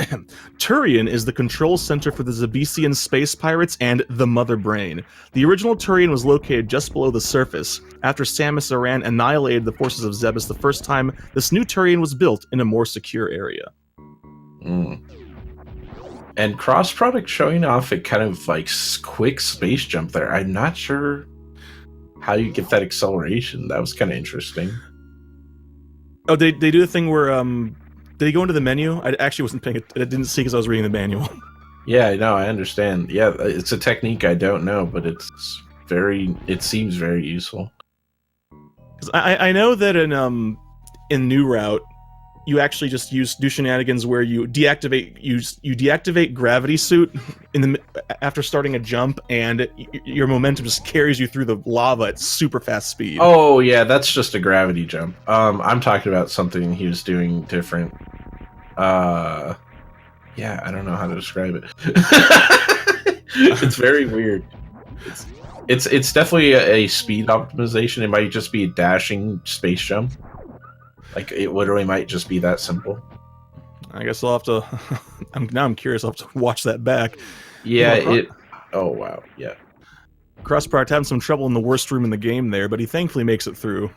Turian is the control center for the Zebesian space pirates and the Mother Brain. The original Turian was located just below the surface. After Samus Aran annihilated the forces of Zebes the first time, this new Turian was built in a more secure area. And cross-product showing off a kind of like quick space jump there. I'm not sure how you get that acceleration. That was kind of interesting. Oh, they do the thing where did he go into the menu? I actually wasn't paying it. I didn't see because I was reading the manual. Yeah, no, I understand. Yeah, it's a technique I don't know, but it seems very useful. Because I know that in New Route, you actually just do shenanigans where you deactivate gravity suit after starting a jump, and your momentum just carries you through the lava at super fast speed. Oh yeah, that's just a gravity jump. I'm talking about something he was doing different. Yeah, I don't know how to describe it. It's very weird. It's definitely a speed optimization. It might just be a dashing space jump. Like, it literally might just be that simple. I guess I'll have to... I'm curious. I'll have to watch that back. Yeah, Oh, wow. Yeah. Crossproduct having some trouble in the worst room in the game there, but he thankfully makes it through.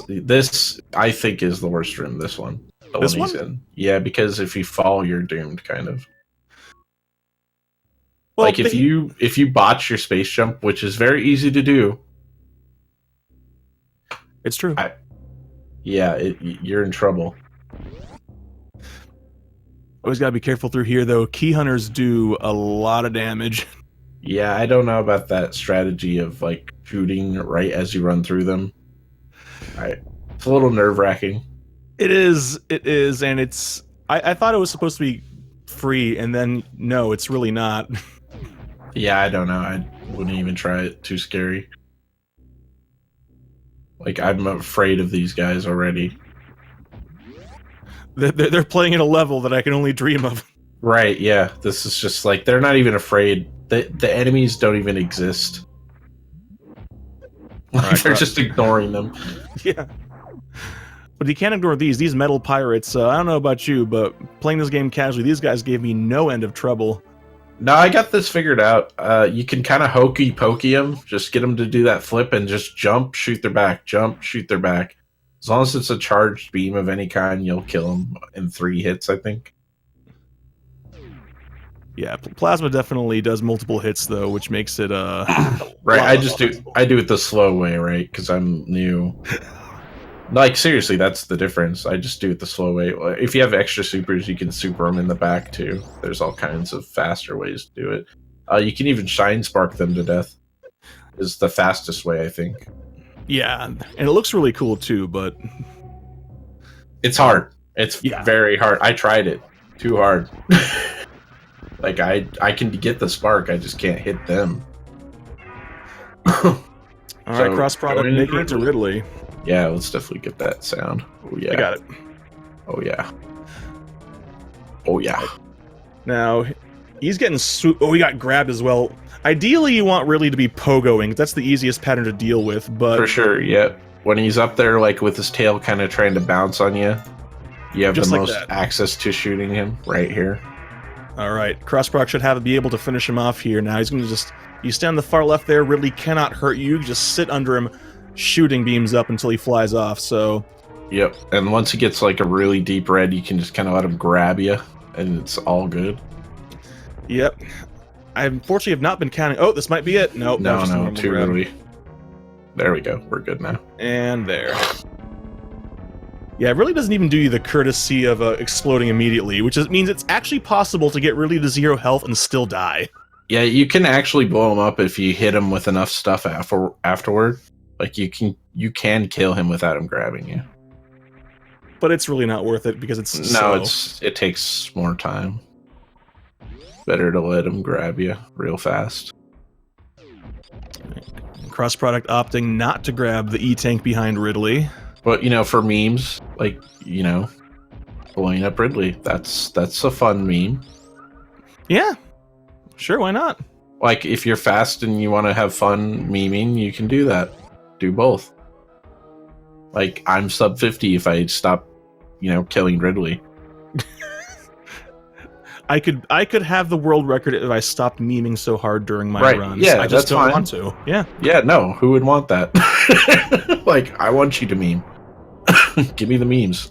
This, I think, is the worst room, this one. This one? He's in. Yeah, because if you fall, you're doomed, kind of. Well, like, if you botch your space jump, which is very easy to do... It's true. You're in trouble. Always gotta be careful through here, though. Key hunters do a lot of damage. Yeah, I don't know about that strategy of, like, shooting right as you run through them. It's a little nerve-wracking. It is, and it's... I thought it was supposed to be free, and then, no, it's really not. Yeah, I don't know. I wouldn't even try it. Too scary. Like, I'm afraid of these guys already. They're playing at a level that I can only dream of. Right, yeah. This is just like, they're not even afraid. The enemies don't even exist. Like, they're just ignoring them. Yeah. But you can't ignore these metal pirates. I don't know about you, but playing this game casually, these guys gave me no end of trouble. No, I got this figured out. You can kind of hokey pokey them, just get them to do that flip and just jump, shoot their back, jump, shoot their back. As long as it's a charged beam of any kind, you'll kill them in 3 hits, I think. Yeah, plasma definitely does multiple hits though, which makes it right. I do it the slow way, right? Because I'm new. Like, seriously, that's the difference. I just do it the slow way. If you have extra supers, you can super them in the back, too. There's all kinds of faster ways to do it. You can even shine spark them to death. Is the fastest way, I think. Yeah, and it looks really cool, too, but... It's hard. It's very hard. I tried it. Too hard. Like, I can get the spark, I just can't hit them. Alright, cross-product, making it to Ridley. Yeah, let's definitely get that sound. Oh, yeah. I got it. Oh, yeah. Oh, yeah. Now, he's getting... Oh, he got grabbed as well. Ideally, you want Ridley to be pogoing. That's the easiest pattern to deal with, but... For sure, yeah. When he's up there, like, with his tail kind of trying to bounce on you, You have Just the like most that. access to shooting him right here. All right, crossproduct should be able to finish him off here. Now he's going to just... You stand on the far left there, Ridley cannot hurt you. Just sit under him, shooting beams up until he flies off, so... Yep, and once he gets like a really deep red, you can just kind of let him grab you, and it's all good. Yep. I unfortunately have not been counting... Oh, this might be it. Nope, No, too grab. early. There we go, we're good now. And there. Yeah, it really doesn't even do you the courtesy of exploding immediately, which means it's actually possible to get really to 0 health and still die. Yeah, you can actually blow him up if you hit him with enough stuff afterward. Like, you can kill him without him grabbing you. But it's really not worth it because it's slow. It takes more time. Better to let him grab you real fast. Crossproduct opting not to grab the E-tank behind Ridley. But, for memes, like, blowing up Ridley, that's a fun meme. Yeah. Sure, why not? Like, if you're fast and you want to have fun memeing, you can do that. Do both. Like, I'm sub 50 if I stop, killing Ridley. I could have the world record if I stopped memeing so hard during my runs. Yeah, I just that's don't fine. want to. Yeah. Yeah, no, who would want that? Like, I want you to meme. Give me the memes.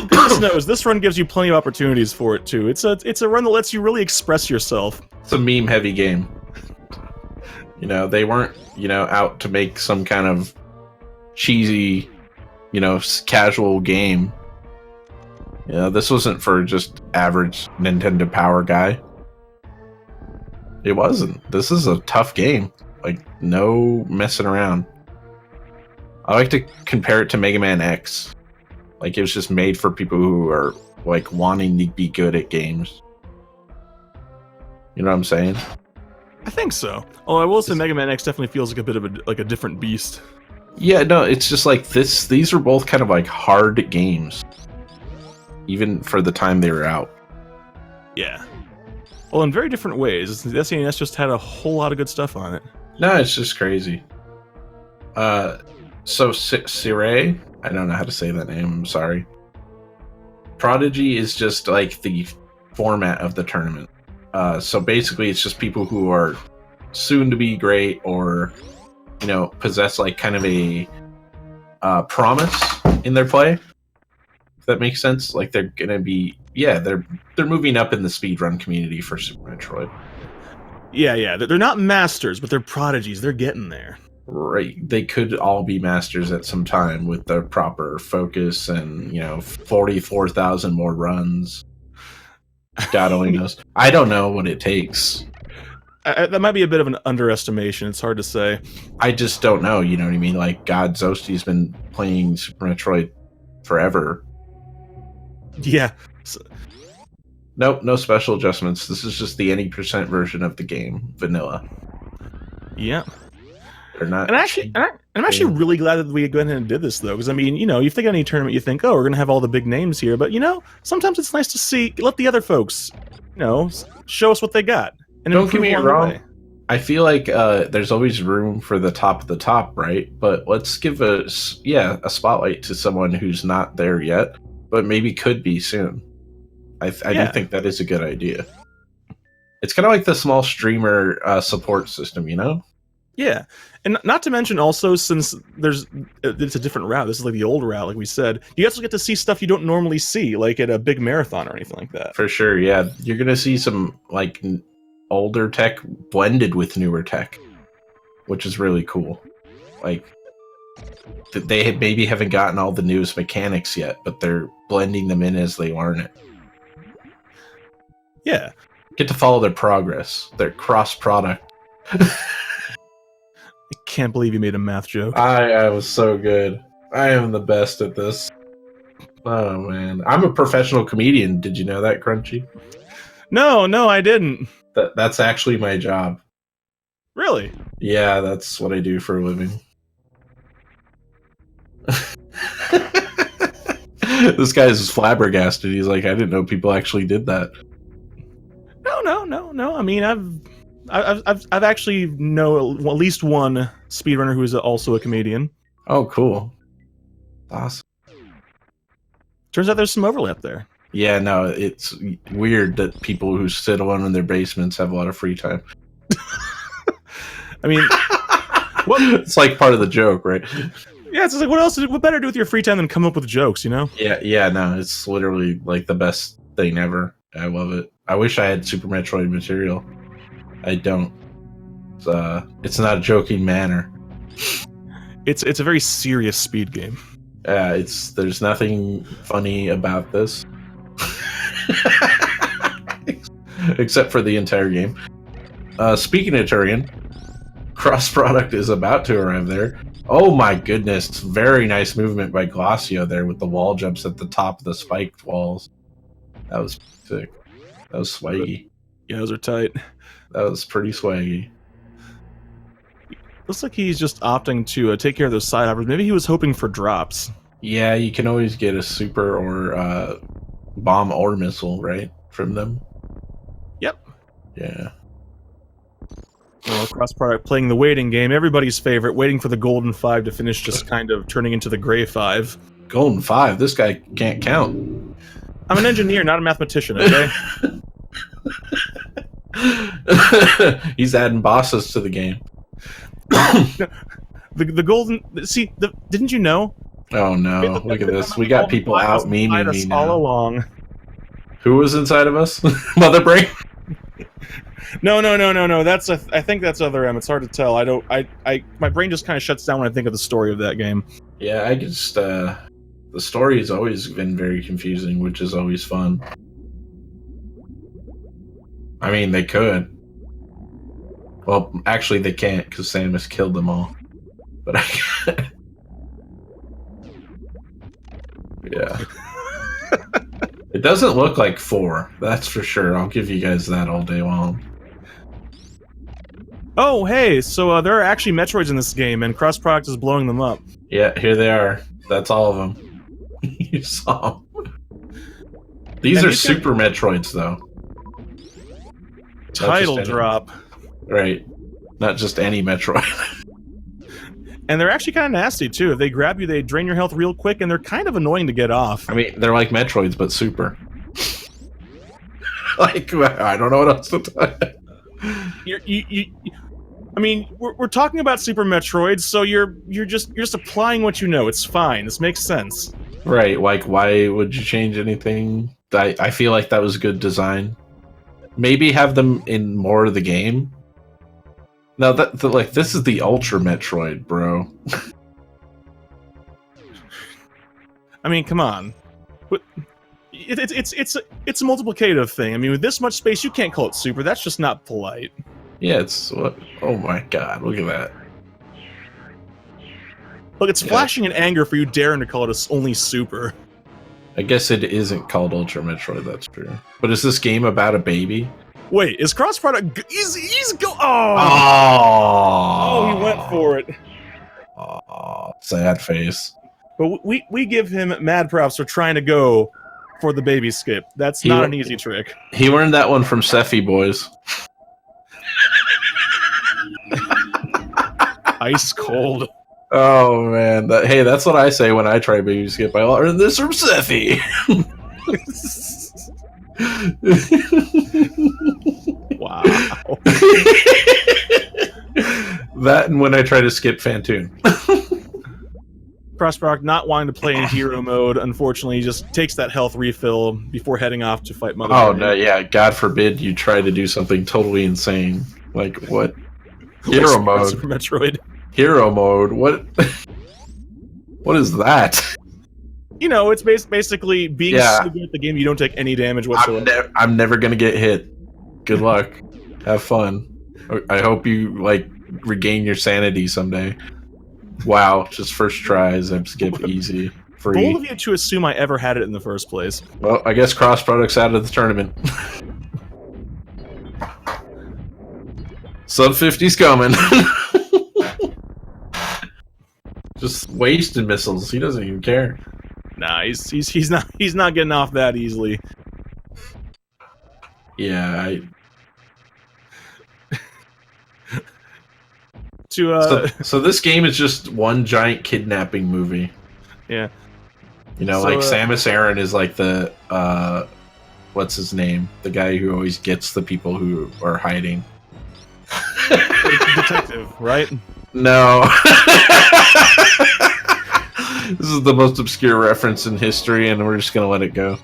Goodness knows, this run gives you plenty of opportunities for it too. It's a run that lets you really express yourself. It's a meme heavy game. They weren't, out to make some kind of cheesy, casual game. This wasn't for just average Nintendo Power guy. It wasn't. This is a tough game. Like, no messing around. I like to compare it to Mega Man X. Like, it was just made for people who are, like, wanting to be good at games. You know what I'm saying? I think so. Oh, I will say Mega Man X definitely feels like a bit of a different beast. Yeah, no, it's just like this. These are both kind of like hard games, even for the time they were out. Yeah. Well, in very different ways. The SNES just had a whole lot of good stuff on it. No, it's just crazy. So Sirei, I don't know how to say that name. I'm sorry. Prodigy is just like the format of the tournament. So basically, it's just people who are soon to be great or, possess like kind of a promise in their play. If that makes sense. Like they're gonna be, they're moving up in the speedrun community for Super Metroid. Yeah. They're not masters, but they're prodigies. They're getting there. Right. They could all be masters at some time with the proper focus and, 44,000 more runs. God only knows. I don't know what it takes. That might be a bit of an underestimation. It's hard to say. I just don't know. You know what I mean? Like, God, Zosti's been playing Super Metroid forever. Yeah. Nope, no special adjustments. This is just the any % version of the game, vanilla. Yeah. They're not. And I'm actually really glad that we went ahead and did this, though, because I mean, you think any tournament, you think, oh, we're gonna have all the big names here, but sometimes it's nice to let the other folks, show us what they got. And don't get me wrong. I feel like there's always room for the top of the top, right? But let's give a spotlight to someone who's not there yet, but maybe could be soon. I do think that is a good idea. It's kind of like the small streamer support system, Yeah, and not to mention also, since it's a different route. This is like the old route, like we said. You also get to see stuff you don't normally see, like at a big marathon or anything like that. For sure, yeah. You're gonna see some like older tech blended with newer tech, which is really cool. Like they maybe haven't gotten all the newest mechanics yet, but they're blending them in as they learn it. Yeah, get to follow their progress, their cross product. I can't believe you made a math joke. I was so good. I am the best at this. Oh man, I'm a professional comedian. Did you know that, Crunchy? No, I didn't. That's actually my job. Really? Yeah, that's what I do for a living. This guy is flabbergasted. He's like, I didn't know people actually did that. No. I mean, I've actually know at least one speedrunner who is also a comedian. Oh, cool. Awesome. Turns out there's some overlap there. Yeah, no, it's weird that people who sit alone in their basements have a lot of free time. I mean, it's like part of the joke, right? Yeah, it's just like, what better to do with your free time than come up with jokes, you know? Yeah, no, it's literally like the best thing ever. I love it. I wish I had Super Metroid material. I don't. It's not a joking manner. It's a very serious speed game. There's nothing funny about this. Except for the entire game. Speaking of Turian, cross-product is about to arrive there. Oh my goodness, very nice movement by Glacio there with the wall jumps at the top of the spiked walls. That was sick. That was swaggy. Yeah, those are tight. That was pretty swaggy. Looks like he's just opting to take care of those side hoppers. Maybe he was hoping for drops. Yeah, you can always get a super or bomb or missile, right, from them. Yep. Yeah. Well, cross-product playing the waiting game, everybody's favorite, waiting for the golden 5 to finish just kind of turning into the gray 5. Golden 5? This guy can't count. I'm an engineer, not a mathematician, okay? He's adding bosses to the game. the golden... See, didn't you know? Oh no, look at this. We got people out memeing me now. All along. Who was inside of us? Mother Brain? No. That's I think that's Other M. It's hard to tell. My brain just kind of shuts down when I think of the story of that game. Yeah, I just the story has always been very confusing, which is always fun. I mean, they could. Well, actually, they can't because Samus killed them all. But I can't. Yeah. It doesn't look like 4, that's for sure. I'll give you guys that all day long. Oh, hey, so there are actually Metroids in this game, and cross-product is blowing them up. Yeah, here they are. That's all of them. You saw them. These are Super Metroids, though. Title drop. Right. Not just any Metroid. And they're actually kind of nasty, too. If they grab you, they drain your health real quick, and they're kind of annoying to get off. I mean, they're like Metroids, but super. Like, I don't know what else to tell you. I mean, we're talking about Super Metroid, so you're just applying what you know. It's fine. This makes sense. Right. Like, why would you change anything? I feel like that was good design. Maybe have them in more of the game. No, like this is the Ultra Metroid, bro. I mean, come on. It's a multiplicative thing. I mean, with this much space, you can't call it super. That's just not polite. Yeah, it's what? Oh my god, look at that. Look, it's flashing in anger for you daring to call it only super. I guess it isn't called Ultra Metroid. That's true. But is this game about a baby? Wait, is cross-product... He's go... Oh! He went for it. Oh, sad face. But we give him mad props for trying to go for the baby skip. That's not an easy trick. He learned that one from Sephi, boys. Ice cold. Oh, man. Hey, that's what I say when I try baby skip. I learned this from Sephi. Wow. That and when I try to skip Fantoon. Crossproduct not wanting to play in hero mode, unfortunately, just takes that health refill before heading off to fight Mother. Oh, no, yeah. God forbid you try to do something totally insane. Like, what? Hero mode. Super Metroid. Hero mode? What? What is that? You know, it's basically being so good at the game you don't take any damage whatsoever. I'm never gonna get hit. Good luck. Have fun. I hope you, like, regain your sanity someday. Wow, just first try, zip skip, easy, free. Bold of you to assume I ever had it in the first place. Well, I guess cross-product's out of the tournament. Sub 50's coming. Just wasting missiles. He doesn't even care. Nah, he's not getting off that easily. Yeah, So this game is just one giant kidnapping movie. Yeah. You know, like Samus Aran is like the what's his name? The guy who always gets the people who are hiding. Detective, right? No. This is the most obscure reference in history, and we're just gonna let it go.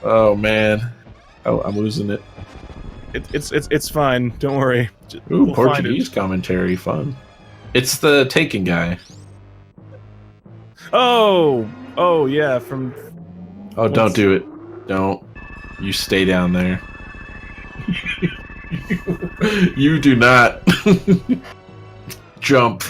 Oh man, I'm losing it. It's fine. Don't worry. Ooh, we'll Portuguese commentary, fun. It's the Taken guy. Oh yeah, from. Oh, don't do it. Don't. You stay down there. You do not jump.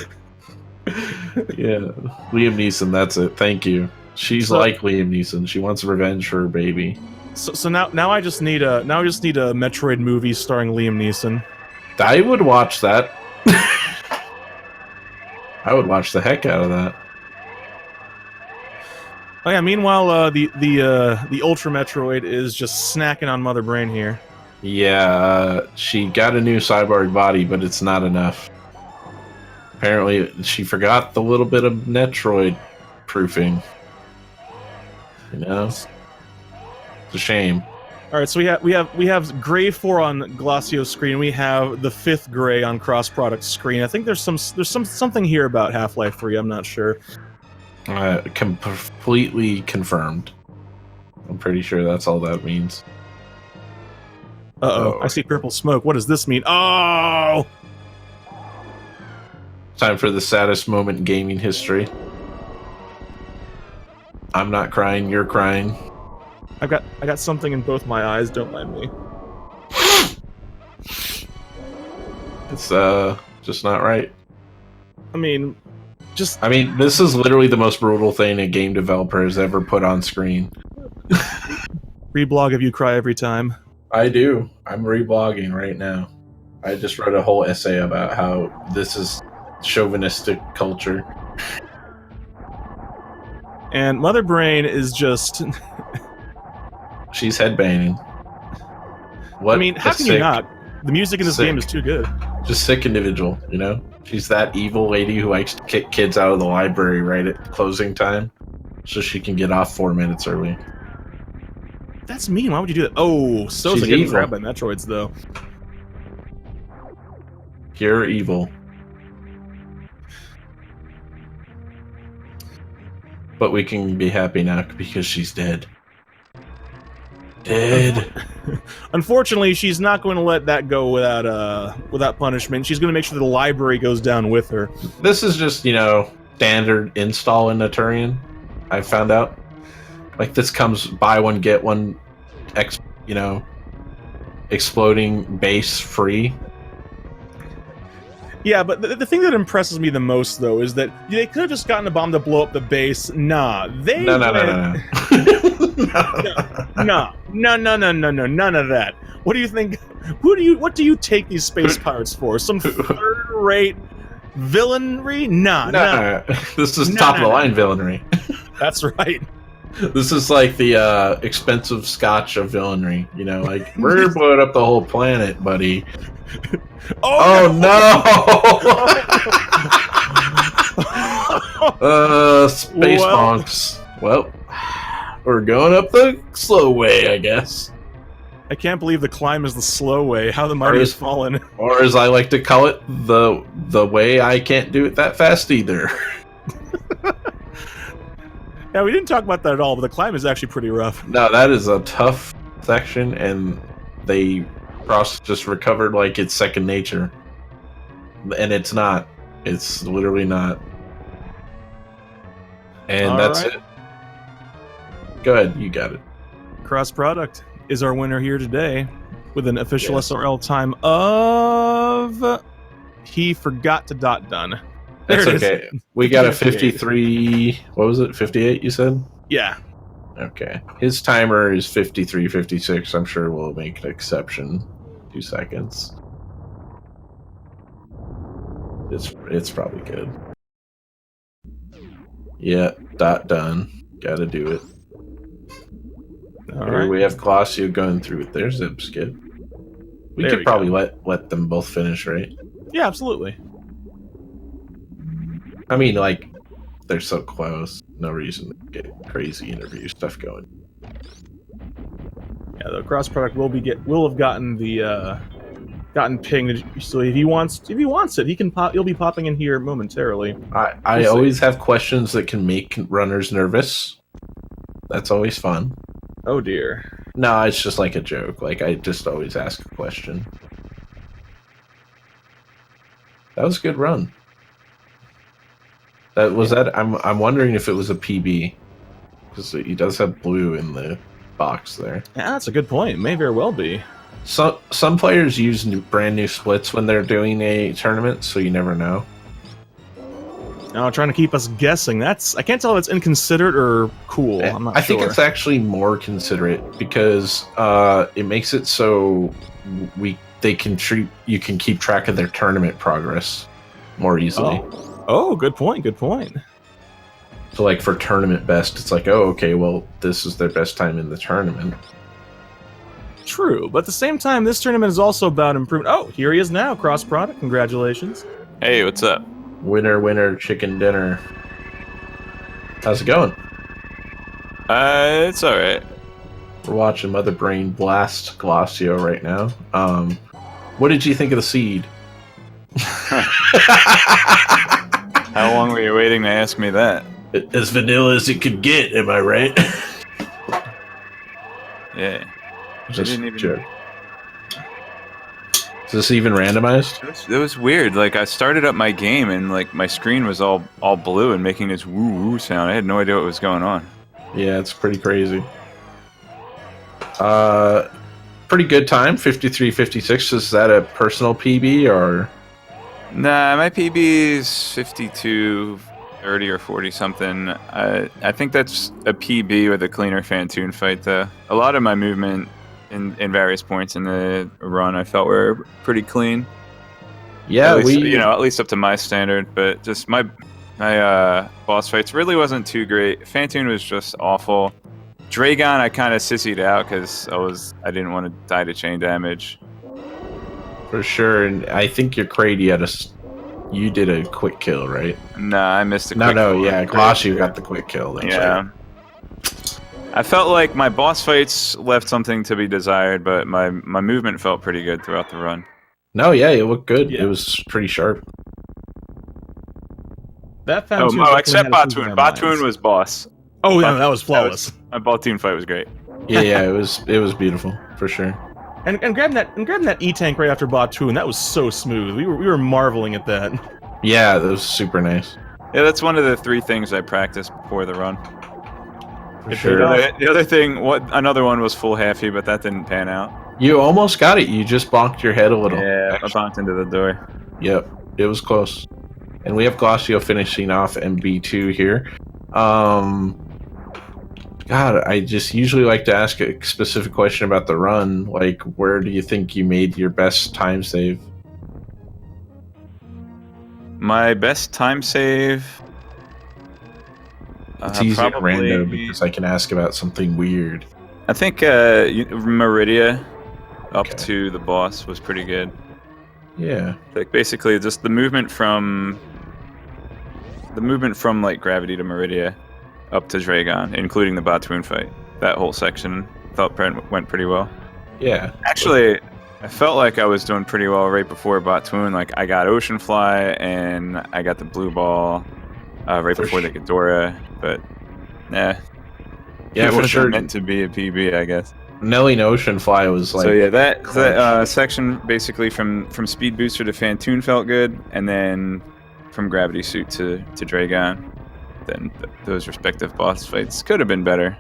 Yeah, Liam Neeson. That's it. Thank you. She's like Liam Neeson. She wants revenge for her baby. So now I just need a Metroid movie starring Liam Neeson. I would watch that. I would watch the heck out of that. Oh yeah. Meanwhile, the Ultra Metroid is just snacking on Mother Brain here. Yeah, she got a new cyborg body, but it's not enough. Apparently, she forgot the little bit of Metroid proofing. You know, it's a shame. All right, so we have Gray 4 on Glacio's screen. We have the 5th Gray on Cross Product screen. I think there's something here about Half-Life 3. I'm not sure. Completely confirmed. I'm pretty sure that's all that means. Uh-oh, I see purple smoke. What does this mean? Oh! Time for the saddest moment in gaming history. I'm not crying, you're crying. I got something in both my eyes, don't mind me. It's just not right. I mean, this is literally the most brutal thing a game developer has ever put on screen. Reblog if you cry every time. I do. I'm reblogging right now. I just wrote a whole essay about how this is chauvinistic culture. And Mother Brain is just... She's headbanging. What? I mean, how can you not? The music in this game is too good. Just sick individual, you know? She's that evil lady who likes to kick kids out of the library right at closing time so she can get off 4 minutes early. That's mean. Why would you do that? Oh, Sosa getting grabbed by Metroids, though. You're evil. But we can be happy now because she's dead. Dead. Unfortunately, she's not going to let that go without punishment. She's going to make sure the library goes down with her. This is just, you know, standard install in Naturian. I found out. Like, this comes buy one, get one, exploding base free. Yeah, but the thing that impresses me the most, though, is that they could have just gotten a bomb to blow up the base. Nah, they No. No, none of that. What do you think? What do you take these space pirates for? Some third-rate villainry? Nah. This is top-of-the-line villainry. That's right. This is like the expensive scotch of villainry. You know, like, we're blowing up the whole planet, buddy. Oh no! Space punks. Well, we're going up the slow way, I guess. I can't believe the climb is the slow way. How the mighty has fallen. Or as I like to call it, the way I can't do it that fast either. Yeah, we didn't talk about that at all, but the climb is actually pretty rough. No, that is a tough section, and Cross just recovered like it's second nature. And it's not. It's literally not. And all that's right. It. Go ahead, you got it. Cross Product is our winner here today with an official SRL time of... He forgot to dot done. That's okay. We got a 53... What was it? 58, you said? Yeah. Okay. His timer is 53:56. I'm sure we'll make an exception. 2 seconds. It's probably good. Yeah, dot done. Gotta do it. All right. We have Glacio going through it. There's Zipskid. We could probably let them both finish, right? Yeah, absolutely. I mean, like, they're so close. no reason to get crazy interview stuff going. Yeah, the cross product will have gotten the gotten pinged. So if he wants it, he can pop. He'll be popping in here momentarily. I always have questions that can make runners nervous. That's always fun. Oh dear. No, it's just like a joke. Like I just always ask a question. That was a good run. I'm wondering if it was a PB because he does have blue in the box there. Yeah, that's a good point. It may very well be. Some players use brand new splits when they're doing a tournament, so you never know. No, trying to keep us guessing. I can't tell if it's inconsiderate or cool. I'm not sure. I think it's actually more considerate because it makes it so you can keep track of their tournament progress more easily. Oh, good point. Good point. So, like for tournament best, it's like, oh, okay, well, this is their best time in the tournament. True, but at the same time, this tournament is also about improvement. Oh, here he is now, cross product. Congratulations. Hey, what's up? Winner, winner, chicken dinner. How's it going? It's all right. We're watching Mother Brain blast Glacio right now. What did you think of the seed? How long were you waiting to ask me that? As vanilla as it could get, am I right? Yeah. Just joke. Is this even randomized? It was weird. Like I started up my game and like my screen was all blue and making this woo woo sound. I had no idea what was going on. Yeah, it's pretty crazy. Pretty good time, 53:56. Is that a personal PB or? Nah, my PB is 52:30 or 40 something. I think that's a PB with a cleaner Fantoon fight though. A lot of my movement in various points in the run I felt were pretty clean. Yeah, at least, at least up to my standard, but just my boss fights really wasn't too great. Fantoon was just awful. Dragon I kind of sissied out because I didn't want to die to chain damage. For sure, and I think your Crate you did a quick kill, right? Nah, I missed a quick kill. No, yeah, Glacio got the quick kill. That's yeah. Right. I felt like my boss fights left something to be desired, but my movement felt pretty good throughout the run. No, yeah, it looked good. Yeah. It was pretty sharp. That except Batoon. Batoon was boss. Oh, yeah, that was flawless. My Batoon fight was great. Yeah, it was beautiful for sure. And grabbing that E-tank right after Batoon, that was so smooth. We were marveling at that. Yeah, that was super nice. Yeah, that's one of the 3 things I practiced before the run. For sure. The other thing, another one was full halfy, but that didn't pan out. You almost got it. You just bonked your head a little. Yeah, I bonked into the door. Yep, it was close. And we have Glacio finishing off MB2 here. God, I just usually like to ask a specific question about the run. Like, where do you think you made your best time save? My best time save? It's easy at random because I can ask about something weird. I think Meridia up to the boss was pretty good. Yeah. Like basically just the movement from like Gravity to Meridia up to Dragon, including the Batoon fight. That whole section felt went pretty well. Yeah. Actually, I felt like I was doing pretty well right before Batoon. Like I got Ocean Fly and I got the blue ball right before the Ghidorah, but yeah, it was sure meant to be a PB, I guess. Nailing Ocean Fly was like... So yeah, that section basically from Speed Booster to Fantoon felt good, and then from Gravity Suit to Dragon, then those respective boss fights could have been better.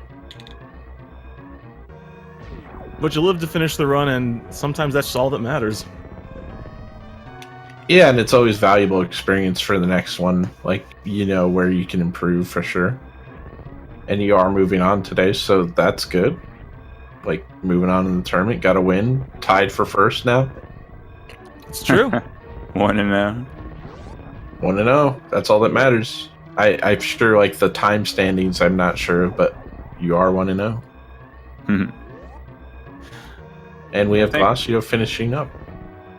But you live to finish the run, and sometimes that's all that matters. Yeah, and it's always valuable experience for the next one, like, where you can improve for sure. And you are moving on today, so that's good. Like, moving on in the tournament, got a win, tied for first now. It's true. 1-0. 1-0, that's all that matters. I'm sure, like, the time standings, I'm not sure, but you are 1-0. And we have Glacio finishing up.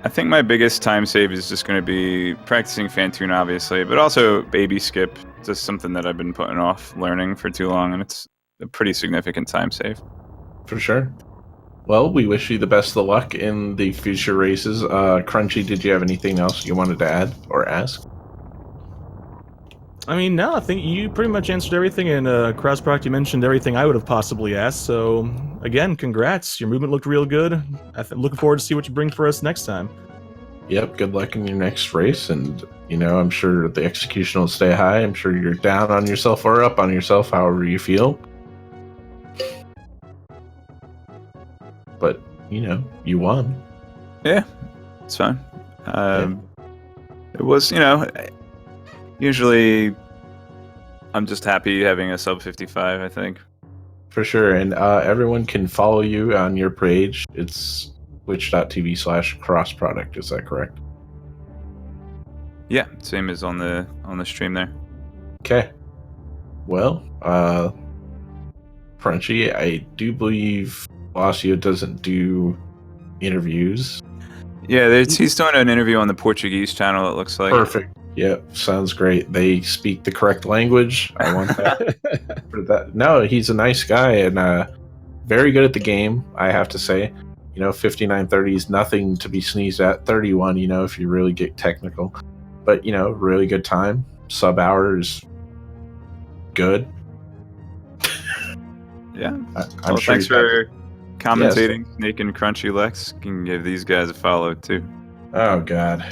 I think my biggest time save is just going to be practicing Fantoon, obviously, but also baby skip. Just something that I've been putting off learning for too long, and it's a pretty significant time save. For sure. Well, we wish you the best of luck in the future races. Crunchy, did you have anything else you wanted to add or ask? I mean, no, I think you pretty much answered everything, and cross-product, you mentioned everything I would have possibly asked, so again, congrats. Your movement looked real good. Looking forward to see what you bring for us next time. Yep, good luck in your next race, and, I'm sure the execution will stay high. I'm sure you're down on yourself or up on yourself, however you feel. But, you won. Yeah, it's fine. It was, usually I'm just happy having a sub 55, I think. For sure, and everyone can follow you on your page. It's twitch.tv/crossproduct, is that correct? Yeah, same as on the stream there. Okay. Well, Crunchy, I do believe Glacio doesn't do interviews. Yeah, he's doing an interview on the Portuguese channel, it looks like. Perfect. Yep, sounds great. They speak the correct language. I want that. For that. No, he's a nice guy and very good at the game, I have to say. 5930 is nothing to be sneezed at. 31, if you really get technical. But, really good time. Sub hours, good. Yeah. I'm sure thanks for commentating. Yes. Snake and Crunchy Lex can give these guys a follow, too. Oh, God.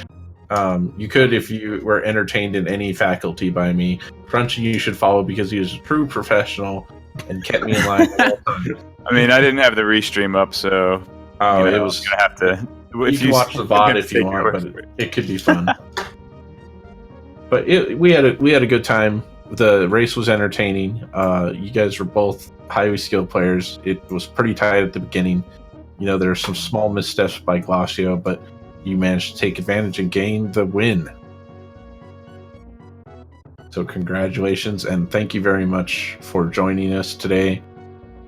You could if you were entertained in any faculty by me. Crunchy you should follow because he was a true professional and kept me in line at all times. I mean, I didn't have the restream up, so it was gonna have to. You can watch the VOD if you want, but it could be fun. But we had a good time. The race was entertaining. You guys were both highly skilled players. It was pretty tight at the beginning. There were some small missteps by Glacio, but you managed to take advantage and gain the win. So congratulations, and thank you very much for joining us today.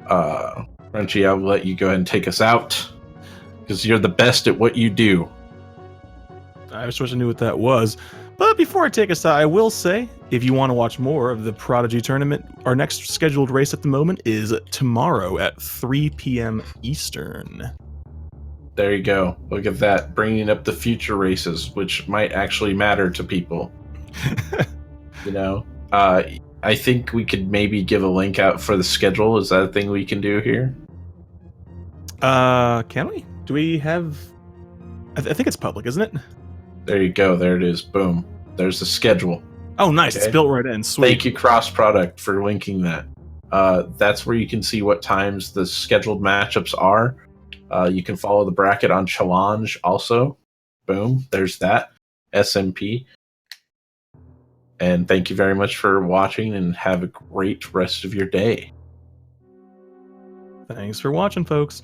Crunchy, I'll let you go ahead and take us out, because you're the best at what you do. I just wish I knew what that was. But before I take us out, I will say, if you want to watch more of the Prodigy tournament, our next scheduled race at the moment is tomorrow at 3 p.m. Eastern. There you go. Look at that. Bringing up the future races, which might actually matter to people. I think we could maybe give a link out for the schedule. Is that a thing we can do here? Can we? Do we have... I think it's public, isn't it? There you go. There it is. Boom. There's the schedule. Oh, nice. Okay. It's built right in. Sweet. Thank you, crossproduct, for linking that. That's where you can see what times the scheduled matchups are. You can follow the bracket on Challenge also. Boom. There's that. SMP. And thank you very much for watching, and have a great rest of your day. Thanks for watching, folks.